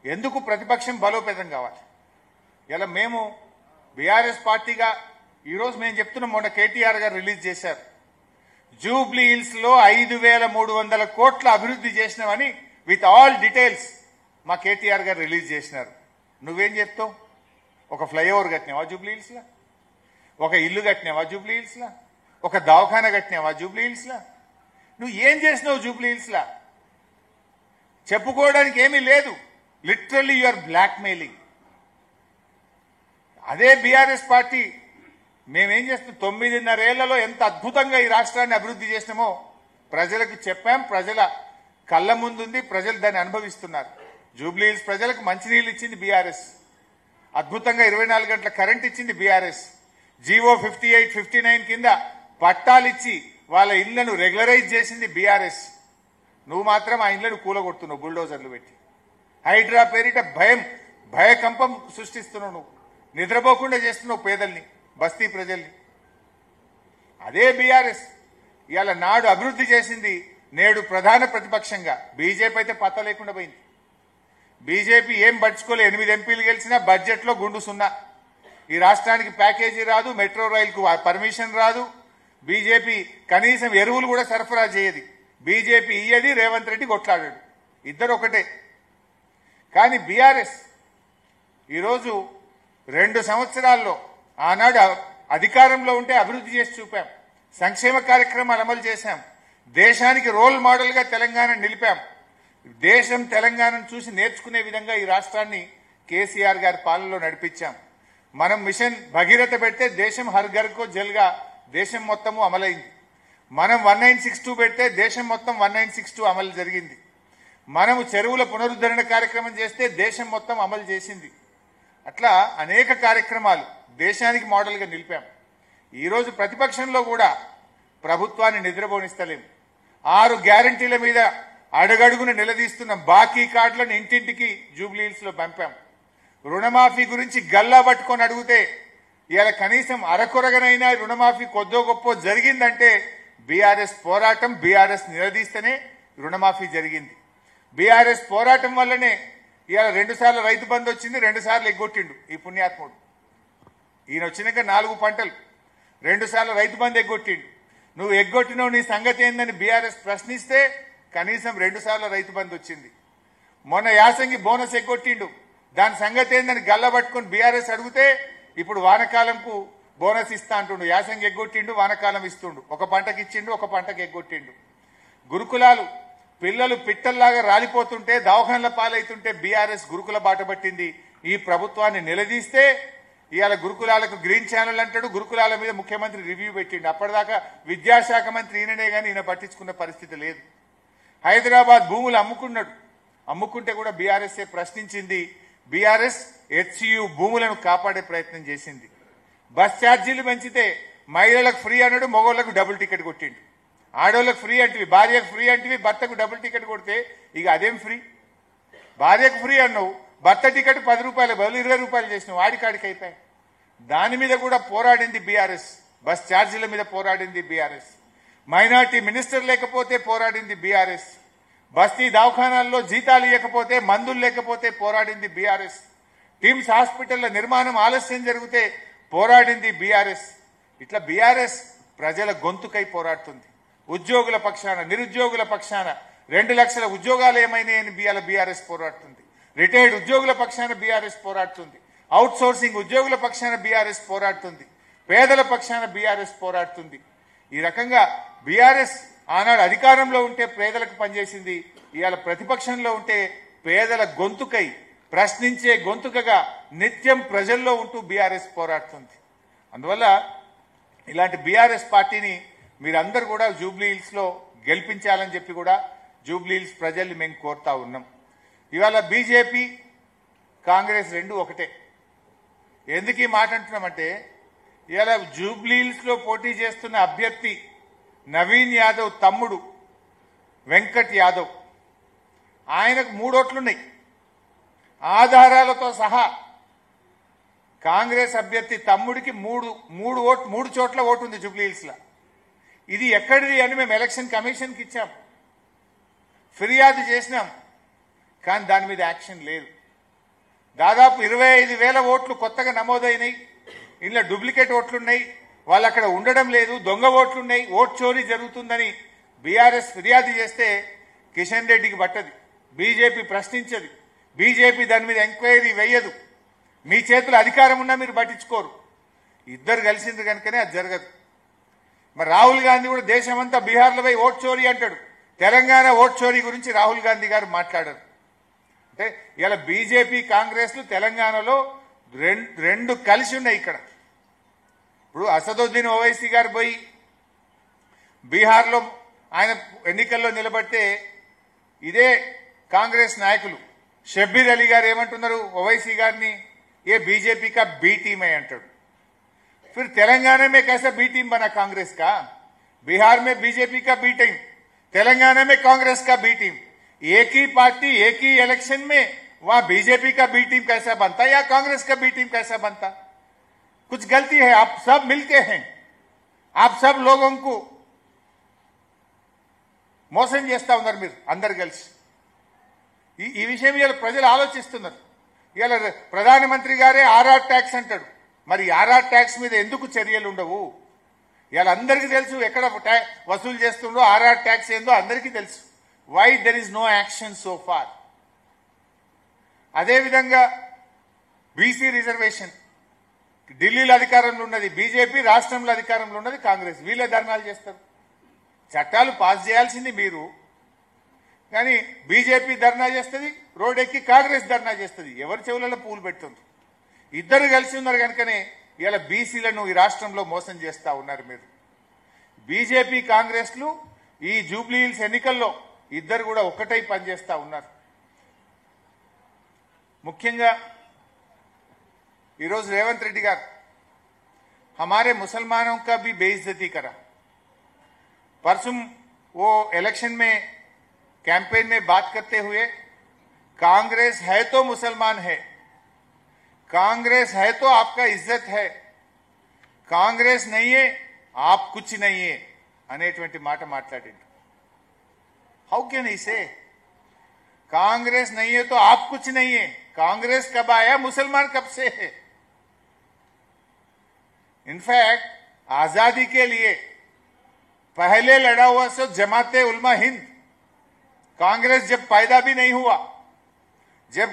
S1: ఎందుకు ప్రతిపక్షం బలోపేతం కావాలి? ఇలా మేము బీఆర్ఎస్ పార్టీగా ఈరోజు మేము చెప్తున్నాం, మొన్న కేటీఆర్ గారు రిలీజ్ చేశారు, జూబ్లీ హిల్స్ లో 5,300 కోట్ల అభివృద్ధి చేసినామని విత్ ఆల్ డీటెయిల్స్ మా కేటీఆర్ గారు రిలీజ్ చేసినారు. నువ్వేం చెప్తావు? ఒక ఫ్లైఓవర్ కట్టినావా జూబ్లీ హిల్స్ లా? ఒక ఇల్లు కట్టినావా జూబ్లీ హిల్స్ లా? ఒక దవాఖాన కట్టినావా జూబ్లీ హిల్స్ లా? నువ్వు ఏం చేసినావు జూబ్లీ హిల్స్ లా? చెప్పుకోవడానికి ఏమీ లేదు. Literally you are blackmailing. అదే బీఆర్ఎస్ పార్టీ మేమేం చేస్తున్నాం, 9.5 ఏళ్లలో ఎంత అద్భుతంగా ఈ రాష్ట్రాన్ని అభివృద్ధి చేసినామో ప్రజలకు చెప్పాం. ప్రజల కళ్ళ ముందుంది, ప్రజలు దాన్ని అనుభవిస్తున్నారు. జూబ్లీ హిల్స్ ప్రజలకు మంచినీళ్ళు ఇచ్చింది బీఆర్ఎస్, అద్భుతంగా 24 గంటల కరెంట్ ఇచ్చింది బీఆర్ఎస్, జీవో 58, 59 కింద పట్టాలిచ్చి వాళ్ళ ఇళ్లను రెగ్యులరైజ్ చేసింది బీఆర్ఎస్. నువ్వు మాత్రం ఆ ఇళ్లను కూలగొడుతున్నావు బుల్డోజర్లు పెట్టి. హైడ్రా పేరిట భయకంపం సృష్టిస్తున్నావు. నువ్వు నిద్రపోకుండా చేస్తున్నావు పేదల్ని, బస్తీ ప్రజల్ని. అదే బీఆర్ఎస్ ఇవాళ నాడు అభివృద్ధి చేసింది, నేడు ప్రధాన ప్రతిపక్షంగా బీజేపీ అయితే పత్త లేకుండా పోయింది. బీజేపీ ఏం పట్టించుకోలే, 8 ఎంపీలు గెలిచినా బడ్జెట్ లో గుండు సున్నా. ఈ రాష్ట్రానికి ప్యాకేజీ రాదు, మెట్రో రైలుకు పర్మిషన్ రాదు. బీజేపీ కనీసం ఎరువులు కూడా సరఫరా చేయదు. బీజేపీ ఇయ్యది, రేవంత్ రెడ్డి కొట్లాడాడు, ఇద్దరు ఒకటే. కానీ బీఆర్ఎస్ ఈరోజు 2 సంవత్సరాల్లో ఆనాడు అధికారంలో ఉంటే అభివృద్ధి చేసి చూపాం, సంక్షేమ కార్యక్రమాలు అమలు చేశాం, దేశానికి రోల్ మోడల్ గా తెలంగాణ నిలిపాం. దేశం తెలంగాణను చూసి నేర్చుకునే విధంగా ఈ రాష్ట్రాన్ని కేసీఆర్ గారి పాలనలో నడిపించాం. మనం మిషన్ భగీరథ పెడితే దేశం హర్ ఘర్ కో జల్గా దేశం మొత్తము అమలైంది. మనం 1962 పెడితే దేశం మొత్తం 1962 అమలు జరిగింది. మనము చెరువుల పునరుద్ధరణ కార్యక్రమం చేస్తే దేశం మొత్తం అమలు చేసింది. అట్లా అనేక కార్యక్రమాలు దేశానికి మోడల్గా నిలిపాం. ఈరోజు ప్రతిపక్షంలో కూడా ప్రభుత్వాన్ని నిద్రపోనిస్తలేము. 6 గ్యారంటీల మీద అడుగడుగున నిలదీస్తున్న బాకీ కార్డులను ఇంటింటికి జూబ్లీ హిల్స్ లో పంపాం. రుణమాఫీ గురించి గల్లా పట్టుకొని అడిగితే ఇవాళ కనీసం అరకొరగనైనా రుణమాఫీ కొద్దో గొప్ప జరిగిందంటే బీఆర్ఎస్ పోరాటం, బీఆర్ఎస్ నిలదీస్తేనే రుణమాఫీ జరిగింది. బీఆర్ఎస్ పోరాటం వల్లనే ఇవాళ 2 సార్లు రైతు బంధు వచ్చింది, 2 సార్లు ఎగ్గొట్టిండు ఈ పుణ్యాత్ముడు. ఈయన వచ్చినాక 4 పంటలు, 2 సార్లు రైతు బంధు ఎగ్గొట్టిండు. నువ్వు ఎగ్గొట్టినవు, నీ సంగతి ఏందని బీఆర్ఎస్ ప్రశ్నిస్తే కనీసం 2 సార్లు రైతు బంధు వచ్చింది. మొన్న యాసంగి బోనస్ ఎగ్గొట్టిండు, దాని సంగతి ఏందని గల్ల పట్టుకుని బీఆర్ఎస్ అడిగితే ఇప్పుడు వానకాలంకు బోనస్ ఇస్తా అంటుండు. యాసంగి ఎగ్గొట్టిండు, వానకాలం ఇస్తుండు. ఒక పంటకి ఇచ్చిండు, ఒక పంటకి ఎగ్గొట్టిండు. గురుకులాలు పిల్లలు పిట్టల్లాగా రాలిపోతుంటే, దవాఖానల పాలైతుంటే బీఆర్ఎస్ గురుకుల బాట పట్టింది. ఈ ప్రభుత్వాన్ని నిలదీస్తే ఇవాళ గురుకులాలకు గ్రీన్ ఛానల్ అంటాడు, గురుకులాల మీద ముఖ్యమంత్రి రివ్యూ పెట్టిండు. అప్పటిదాకా విద్యాశాఖ మంత్రి ఈయననే గాని ఈయన పట్టించుకున్న పరిస్థితి లేదు. హైదరాబాద్ భూములు అమ్ముకున్నాడు, అమ్ముకుంటే కూడా బీఆర్ఎస్ ప్రశ్నించింది. బీఆర్ఎస్ హెచ్సియు భూములను కాపాడే ప్రయత్నం చేసింది. బస్ ఛార్జీలు పెంచితే మహిళలకు ఫ్రీ అన్నాడు, మగవాళ్లకు డబుల్ టికెట్ కొట్టిండు. ఆడవాళ్ళకు ఫ్రీ అంటివి, భార్యకు ఫ్రీ అంటివి, భర్తకు డబుల్ టికెట్ కొడితే ఇక అదేం ఫ్రీ? భార్యకు ఫ్రీ అన్నావు, భర్త టికెట్ 10 రూపాయల బదులు 20 రూపాయలు చేసినావు, ఆడికాడికి అయిపోయాయి. దాని మీద కూడా పోరాడింది బీఆర్ఎస్, బస్ ఛార్జీల మీద పోరాడింది బీఆర్ఎస్. మైనార్టీ మినిస్టర్ లేకపోతే పోరాడింది బీఆర్ఎస్. బస్తీ దవాఖానాల్లో జీతాలు ఇవ్వకపోతే, మందులు లేకపోతే పోరాడింది బీఆర్ఎస్. టిమ్స్ హాస్పిటళ్ల నిర్మాణం ఆలస్యం జరిగితే పోరాడింది బీఆర్ఎస్. ఇట్లా బీఆర్ఎస్ ప్రజల గొంతుకై పోరాడుతుంది. ఉద్యోగుల పక్షాన, నిరుద్యోగుల పక్షాన 2 లక్షల ఉద్యోగాలు ఏమైనాయని బీఆర్ఎస్ పోరాడుతుంది. రిటైర్డ్ ఉద్యోగుల పక్షాన బీఆర్ఎస్ పోరాడుతుంది. అవుట్ సోర్సింగ్ ఉద్యోగుల పక్షాన బీఆర్ఎస్ పోరాడుతుంది. పేదల పక్షాన బీఆర్ఎస్ పోరాడుతుంది. ఈ రకంగా బీఆర్ఎస్ ఆనాడు అధికారంలో ఉంటే పేదలకు పనిచేసింది, ఇవాళ ప్రతిపక్షంలో ఉంటే పేదల గొంతుకై, ప్రశ్నించే గొంతుకగా నిత్యం ప్రజల్లో ఉంటూ బీఆర్ఎస్ పోరాడుతుంది. అందువల్ల ఇలాంటి బీఆర్ఎస్ పార్టీని మీరందరూ కూడా జూబ్లీ హిల్స్ లో గెలిపించాలని చెప్పి కూడా జూబ్లీ హిల్స్ ప్రజల్ని మేము కోరుతా ఉన్నాం. ఇవాళ బీజేపీ కాంగ్రెస్ 2 ఒకటే. ఎందుకు ఈ మాట అంటున్నామంటే ఇలా జూబ్లీహిల్స్లో పోటీ చేస్తున్న అభ్యర్థి నవీన్ యాదవ్ తమ్ముడు వెంకట్ యాదవ్ ఆయనకు 3 ఓట్లున్నాయి ఆధారాలతో సహా. కాంగ్రెస్ అభ్యర్థి తమ్ముడికి మూడు చోట్ల ఓటు ఉంది జూబ్లీహిల్స్లో. ఇది ఎక్కడిది అని మేము ఎలక్షన్ కమిషన్కి ఇచ్చాం, ఫిర్యాదు చేసినాం, కానీ దాని మీద యాక్షన్ లేదు. దాదాపు 25,000 ఓట్లు కొత్తగా నమోదైనాయి. ఇందులో డూప్లికేట్ ఓట్లున్నాయి, వాళ్ళు అక్కడ ఉండడం లేదు, దొంగ ఓట్లున్నాయి, ఓట్ చోరీ జరుగుతుందని బీఆర్ఎస్ ఫిర్యాదు చేస్తే కిషన్ రెడ్డికి పట్టది, బీజేపీ ప్రశ్నించదు, బీజేపీ దాని మీద ఎంక్వైరీ వేయదు. మీ చేతులు అధికారం ఉన్నా మీరు పట్టించుకోరు. ఇద్దరు కలిసింది కనుకనే అది జరగదు. మరి రాహుల్ గాంధీ కూడా దేశమంతా బీహార్లో పోయి ఓట్ చోరీ అంటాడు. తెలంగాణ ఓట్ చోరీ గురించి రాహుల్ గాంధీ గారు మాట్లాడారు. అంటే ఇలా బీజేపీ కాంగ్రెస్లు తెలంగాణలో రెండు కలిసి ఉన్నాయి. ఇక్కడ ఇప్పుడు అసదుద్దీన్ ఓవైసీ గారు పోయి బీహార్లో ఆయన ఎన్నికల్లో నిలబడితే ఇదే కాంగ్రెస్ నాయకులు షబ్బీర్ అలీ గారు ఏమంటున్నారు ఓవైసీ గారిని, ఏ बीजेपी का बी टीम है अंटाడు. फिर तेलंगाना में कैसा बी टीम बना कांग्रेस का? बिहार में बीजेपी का बी टीम, तेलंगाना में कांग्रेस का बी टीम. एक ही पार्टी एक ही इलेक्शन में वहां बीजेपी का बी टीम कैसा बनता या कांग्रेस का बी टीम कैसा बनता? कुछ गलती है. आप सब मिलके हैं, आप सब लोगों को మోసం చేస్తా ఉన్నారు మీరు అందరు కలిసి. ఈ విషయం ఇవాళ ప్రజలు ఆలోచిస్తున్నారు. ఇవాళ ప్రధానమంత్రి గారే ఆర్ఆర్ ట్యాక్స్ అంటాడు. మరి ఆర్ఆర్ ట్యాక్స్ మీద ఎందుకు చర్యలు ఉండవు? ఇవాళ అందరికీ తెలుసు ఎక్కడ వసూలు చేస్తుండో, ఆర్ఆర్ ట్యాక్స్ ఏందో అందరికీ తెలుసు. Why there is no action so far? అదేవిధంగా బీసీ రిజర్వేషన్ ఢిల్లీలో అధికారంలో ఉన్నది బీజేపీ, రాష్ట్రంలో అధికారంలో ఉన్నది కాంగ్రెస్. వీళ్ళే ధర్నాలు చేస్తారు. చట్టాలు పాస్ చేయాల్సింది మీరు, కానీ బీజేపీ ధర్నా చేస్తుంది, రోడ్ ఎక్కి కాంగ్రెస్ ధర్నా చేస్తుంది. ఎవరి చెవులలో పూలు పెడుతుంది? ఇద్దరు కలిసి ఉన్నారు కనుకనే ఇలా బీసీలను ఈ రాష్ట్రంలో మోసం చేస్తా ఉన్నారు మీరు. బీజేపీ కాంగ్రెస్లు ఈ జూబ్లీహిల్స్ ఎన్నికల్లో ఇద్దరు కూడా ఒక్కటై పనిచేస్తా ఉన్నారు. ముఖ్యంగా ఈరోజు రేవంత్ రెడ్డి గారు हमारे मुसलमानों का भी बेइज्जती करा. परसों वो इलेक्शन में कैंपेन में बात करते हुए कांग्रेस है तो मुसलमान है, कांग्रेस है तो आपका इज्जत है, कांग्रेस नहीं है आप कुछ नहीं है అనేటువంటి మాట మాట్లాడిండు. हाउ कैन ही से कांग्रेस नहीं है तो आप कुछ नहीं है? कांग्रेस कब आया? मुसलमान कब से है? इनफैक्ट आजादी के लिए पहले लड़ा हुआ सो जमाते उलमा हिंद, कांग्रेस जब पैदा भी नहीं हुआ, जब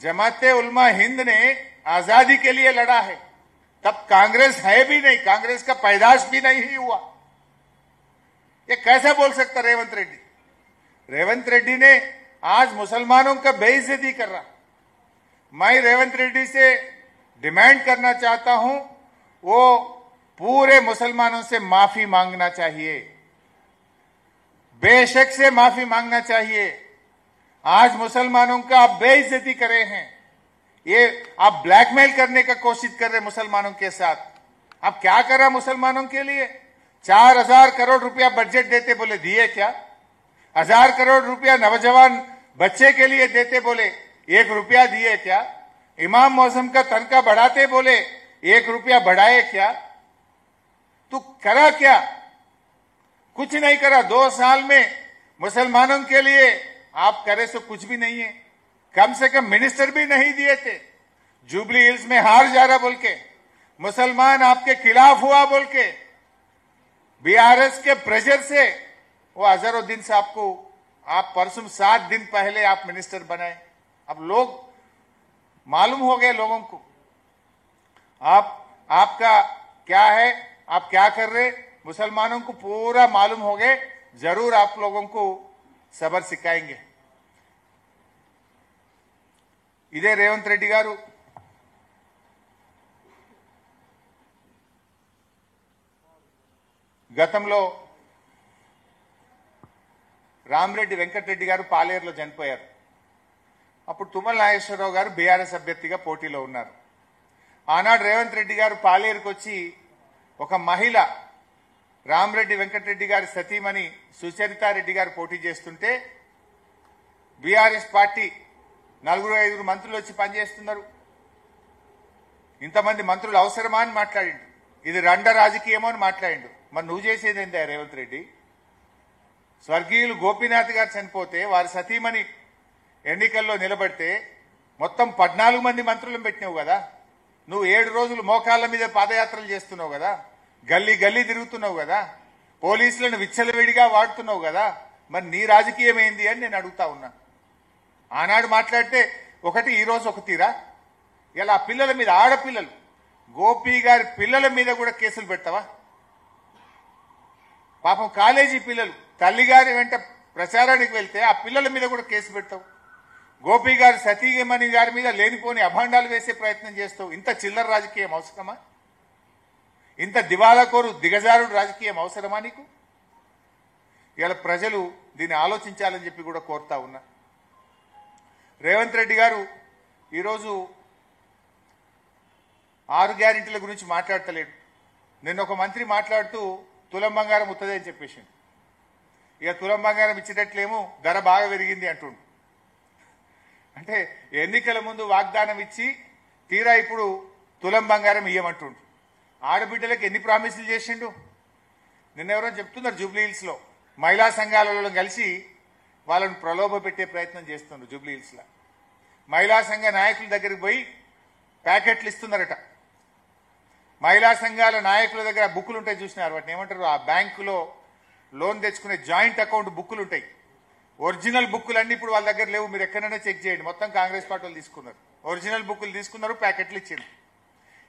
S1: जमाते उलमा हिंद ने आजादी के लिए लड़ा है तब कांग्रेस है भी नहीं, कांग्रेस का पैदाश भी नहीं हुआ. ये कैसा बोल सकता रेवंत रेड्डी? रेवंत रेड्डी ने आज मुसलमानों का बेइज्जती कर रहा. मैं रेवंत रेड्डी से डिमांड करना चाहता हूं, वो पूरे मुसलमानों से माफी मांगना चाहिए, बेशक से माफी मांगना चाहिए. आज मुसलमानों का आप बेइज्जती करे हैं, ये आप ब्लैकमेल करने का कोशिश कर रहे मुसलमानों के साथ. आप क्या करा मुसलमानों के लिए? 4,000 करोड़ रुपया बजट देते बोले, दिए क्या? 1,000 करोड़ रुपया नौजवान बच्चे के लिए देते बोले, 1 रुपया दिए क्या? इमाम मौसम का तनख्वाह बढ़ाते बोले, 1 रुपया बढ़ाए क्या? तो करा क्या? कुछ नहीं करा. 2 साल में मुसलमानों के लिए आप करे सो कुछ भी नहीं है. कम से कम मिनिस्टर भी नहीं दिए थे. जुबली हिल्स में हार जा रहा बोल के, मुसलमान आपके खिलाफ हुआ बोल के, बीआरएस के प्रेशर से वो अजहरुद्दीन साहब को आप परसों 7 दिन पहले आप मिनिस्टर बनाए. अब लोग मालूम हो गए लोगों को आपका क्या है, आप क्या कर रहे, मुसलमानों को पूरा मालूम हो गए. जरूर आप लोगों को सबर सिखाएंगे. ఇదే రేవంత్ రెడ్డి గారు గతంలో రామరెడ్డి వెంకటరెడ్డి గారు పాలేరులో చనిపోయారు. అప్పుడు తుమ్మల నాగేశ్వరరావు గారు బీఆర్ఎస్ అభ్యర్థిగా పోటీలో ఉన్నారు. ఆనాడు రేవంత్ రెడ్డి గారు పాలేరుకు వచ్చి ఒక మహిళ రామరెడ్డి వెంకటరెడ్డి గారి సతీమణి సుచరితారెడ్డి గారు పోటీ చేస్తుంటే బీఆర్ఎస్ పార్టీ 4-5 మంత్రులు వచ్చి పనిచేస్తున్నారు. ఇంతమంది మంత్రులు అవసరమా అని మాట్లాడిండు. ఇది రండ రాజకీయమో అని మాట్లాడిండు. మరి నువ్వు చేసేది ఏందా రేవంత్ రెడ్డి? స్వర్గీయులు గోపీనాథ్ గారు చనిపోతే వారి సతీమణి ఎన్నికల్లో నిలబడితే మొత్తం 14 మంది మంత్రులను పెట్టినావు కదా. నువ్వు 7 రోజులు మోకాళ్ళ మీద పాదయాత్రలు చేస్తున్నావు కదా, గల్లీ గల్లీ తిరుగుతున్నావు కదా, పోలీసులను విచ్చలవిడిగా వాడుతున్నావు కదా. మరి నీ రాజకీయం ఏంది అని నేను అడుగుతా ఉన్నా. ఆనాడు మాట్లాడితే ఒకటి, ఈరోజు ఒక తీరా. ఇలా పిల్లల మీద, ఆడపిల్లలు గోపి గారి పిల్లల మీద కూడా కేసులు పెడతావా? పాపం కాలేజీ పిల్లలు తల్లిగారి వెంట ప్రచారానికి వెళ్తే ఆ పిల్లల మీద కూడా కేసు పెడతావు. గోపి గారి సతీమణి గారి మీద లేనిపోని అభాండాలు వేసే ప్రయత్నం చేస్తావు. ఇంత చిల్లర రాజకీయం అవసరమా? ఇంత దివాలాకోరు దిగజారుడు రాజకీయం అవసరమా నీకు? ఇవాళ ప్రజలు దీన్ని ఆలోచించాలని చెప్పి కూడా కోరుతా ఉన్నా. రేవంత్ రెడ్డి గారు ఈరోజు 6 గ్యారెంటీల గురించి మాట్లాడతలేడు. నిన్న ఒక మంత్రి మాట్లాడుతూ తులం బంగారం ఉత్తదే అని చెప్పేసిండు. ఇక తులం బంగారం ఇచ్చేటట్లేమో ధర బాగా పెరిగింది అంటుండు. అంటే ఎన్నికల ముందు వాగ్దానం ఇచ్చి తీరా ఇప్పుడు తులం బంగారం ఇయ్యమంటుండు. ఆడబిడ్డలకు ఎన్ని ప్రామిసులు చేసిండు? నిన్న ఎవరో చెప్తున్నారు, జూబ్లీ హిల్స్ లో మహిళా సంఘాలలో కలిసి వాళ్ళను ప్రలోభ పెట్టే ప్రయత్నం చేస్తున్నారు. జూబ్లీ హిల్స్ లో మహిళా సంఘ నాయకుల దగ్గరికి పోయి ప్యాకెట్లు ఇస్తున్నారట. మహిళా సంఘాల నాయకుల దగ్గర బుక్కులు ఉంటాయి, చూసినారు వాటిని ఏమంటారు, ఆ బ్యాంకులో లోన్ తెచ్చుకునే జాయింట్ అకౌంట్ బుక్కులు ఉంటాయి. ఒరిజినల్ బుక్కులు అన్ని ఇప్పుడు వాళ్ళ దగ్గర లేవు. మీరు ఎక్కడైనా చెక్ చేయండి. మొత్తం కాంగ్రెస్ పార్టీ వాళ్ళు తీసుకున్నారు. ఒరిజినల్ బుక్కులు తీసుకున్నారు, ప్యాకెట్లు ఇచ్చారు.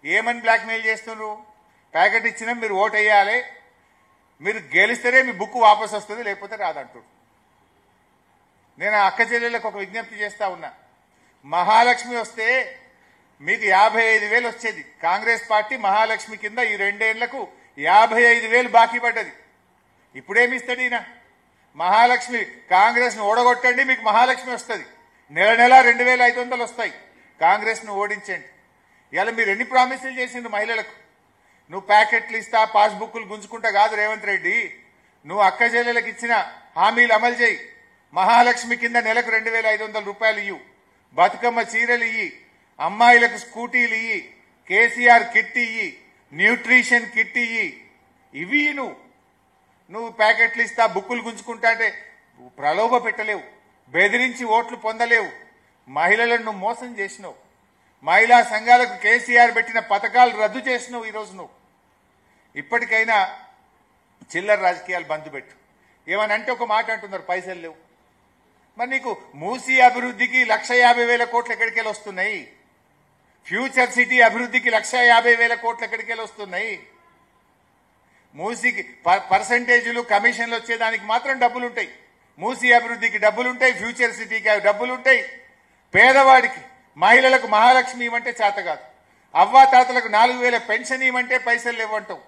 S1: ఏమని బ్లాక్మెయిల్ చేస్తున్నారు? ప్యాకెట్ ఇచ్చినా మీరు ఓటు వేయాలి, మీరు గెలిస్తేనే మీ బుక్ వాపసు వస్తుంది, లేకపోతే రాదంటారు. నేను అక్క చెల్లెళ్ళకు ఒక విజ్ఞప్తి చేస్తా ఉన్నా. మహాలక్ష్మి వస్తే మీకు 55,000 వచ్చేది. కాంగ్రెస్ పార్టీ మహాలక్ష్మి కింద ఈ 2 ఏళ్లకు 55,000 బాకీ పడ్డది. ఇప్పుడేమి ఇస్తాడు ఈయన? మహాలక్ష్మి కాంగ్రెస్ ను ఓడగొట్టండి, మీకు మహాలక్ష్మి వస్తుంది. నెల నెల 2,500 వస్తాయి. కాంగ్రెస్ ను ఓడించండి. ఇలా మీరు ఎన్ని ప్రామిసులు చేసిండ్రు మహిళలకు? నువ్వు ప్యాకెట్లు ఇస్తా, పాస్బుక్లు గుంజుకుంటా కాదు రేవంత్ రెడ్డి. నువ్వు అక్క చెల్లెలకు ఇచ్చిన హామీలు అమలు చేయి. మహాలక్ష్మి కింద నెలకు 2,500 రూపాయలు ఇయ్యు, బతుకమ్మ చీరలు ఇయ్యి, అమ్మాయిలకు స్కూటీలు ఇయ్యి, కేసీఆర్ కిట్ ఇయ్యి, న్యూట్రిషన్ కిట్ ఇయ్యి. ఇవి నువ్వు ప్యాకెట్లు ఇస్తా, బుక్కులు గుంజుకుంటా అంటే ప్రలోభ పెట్టలేవు, బెదిరించి ఓట్లు పొందలేవు. మహిళలను నువ్వు మోసం చేసినావు. మహిళా సంఘాలకు కేసీఆర్ పెట్టిన పథకాలు రద్దు చేసినావు. ఈరోజు నువ్వు ఇప్పటికైనా చిల్లర రాజకీయాలు బంద్ పెట్టు. ఏమనంటే ఒక మాట అంటున్నారు, పైసలు లేవు. మరి నీకు మూసీ అభివృద్ధికి 150,000 కోట్లు ఎక్కడికెళ్ళి వస్తున్నాయి? ఫ్యూచర్ సిటీ అభివృద్ధికి 150,000 కోట్లు ఎక్కడికెళ్ళి వస్తున్నాయి? మూసీకి పర్సంటేజీలు కమిషన్లు వచ్చేదానికి మాత్రం డబ్బులుంటాయి. మూసీ అభివృద్ధికి డబ్బులుంటాయి, ఫ్యూచర్ సిటీకి డబ్బులుంటాయి. పేదవాడికి, మహిళలకు మహాలక్ష్మి ఇవ్వమంటే చేత కాదు. అవ్వాతాతలకు 4,000 పెన్షన్ ఇవ్వమంటే పైసలు లేవంటావు.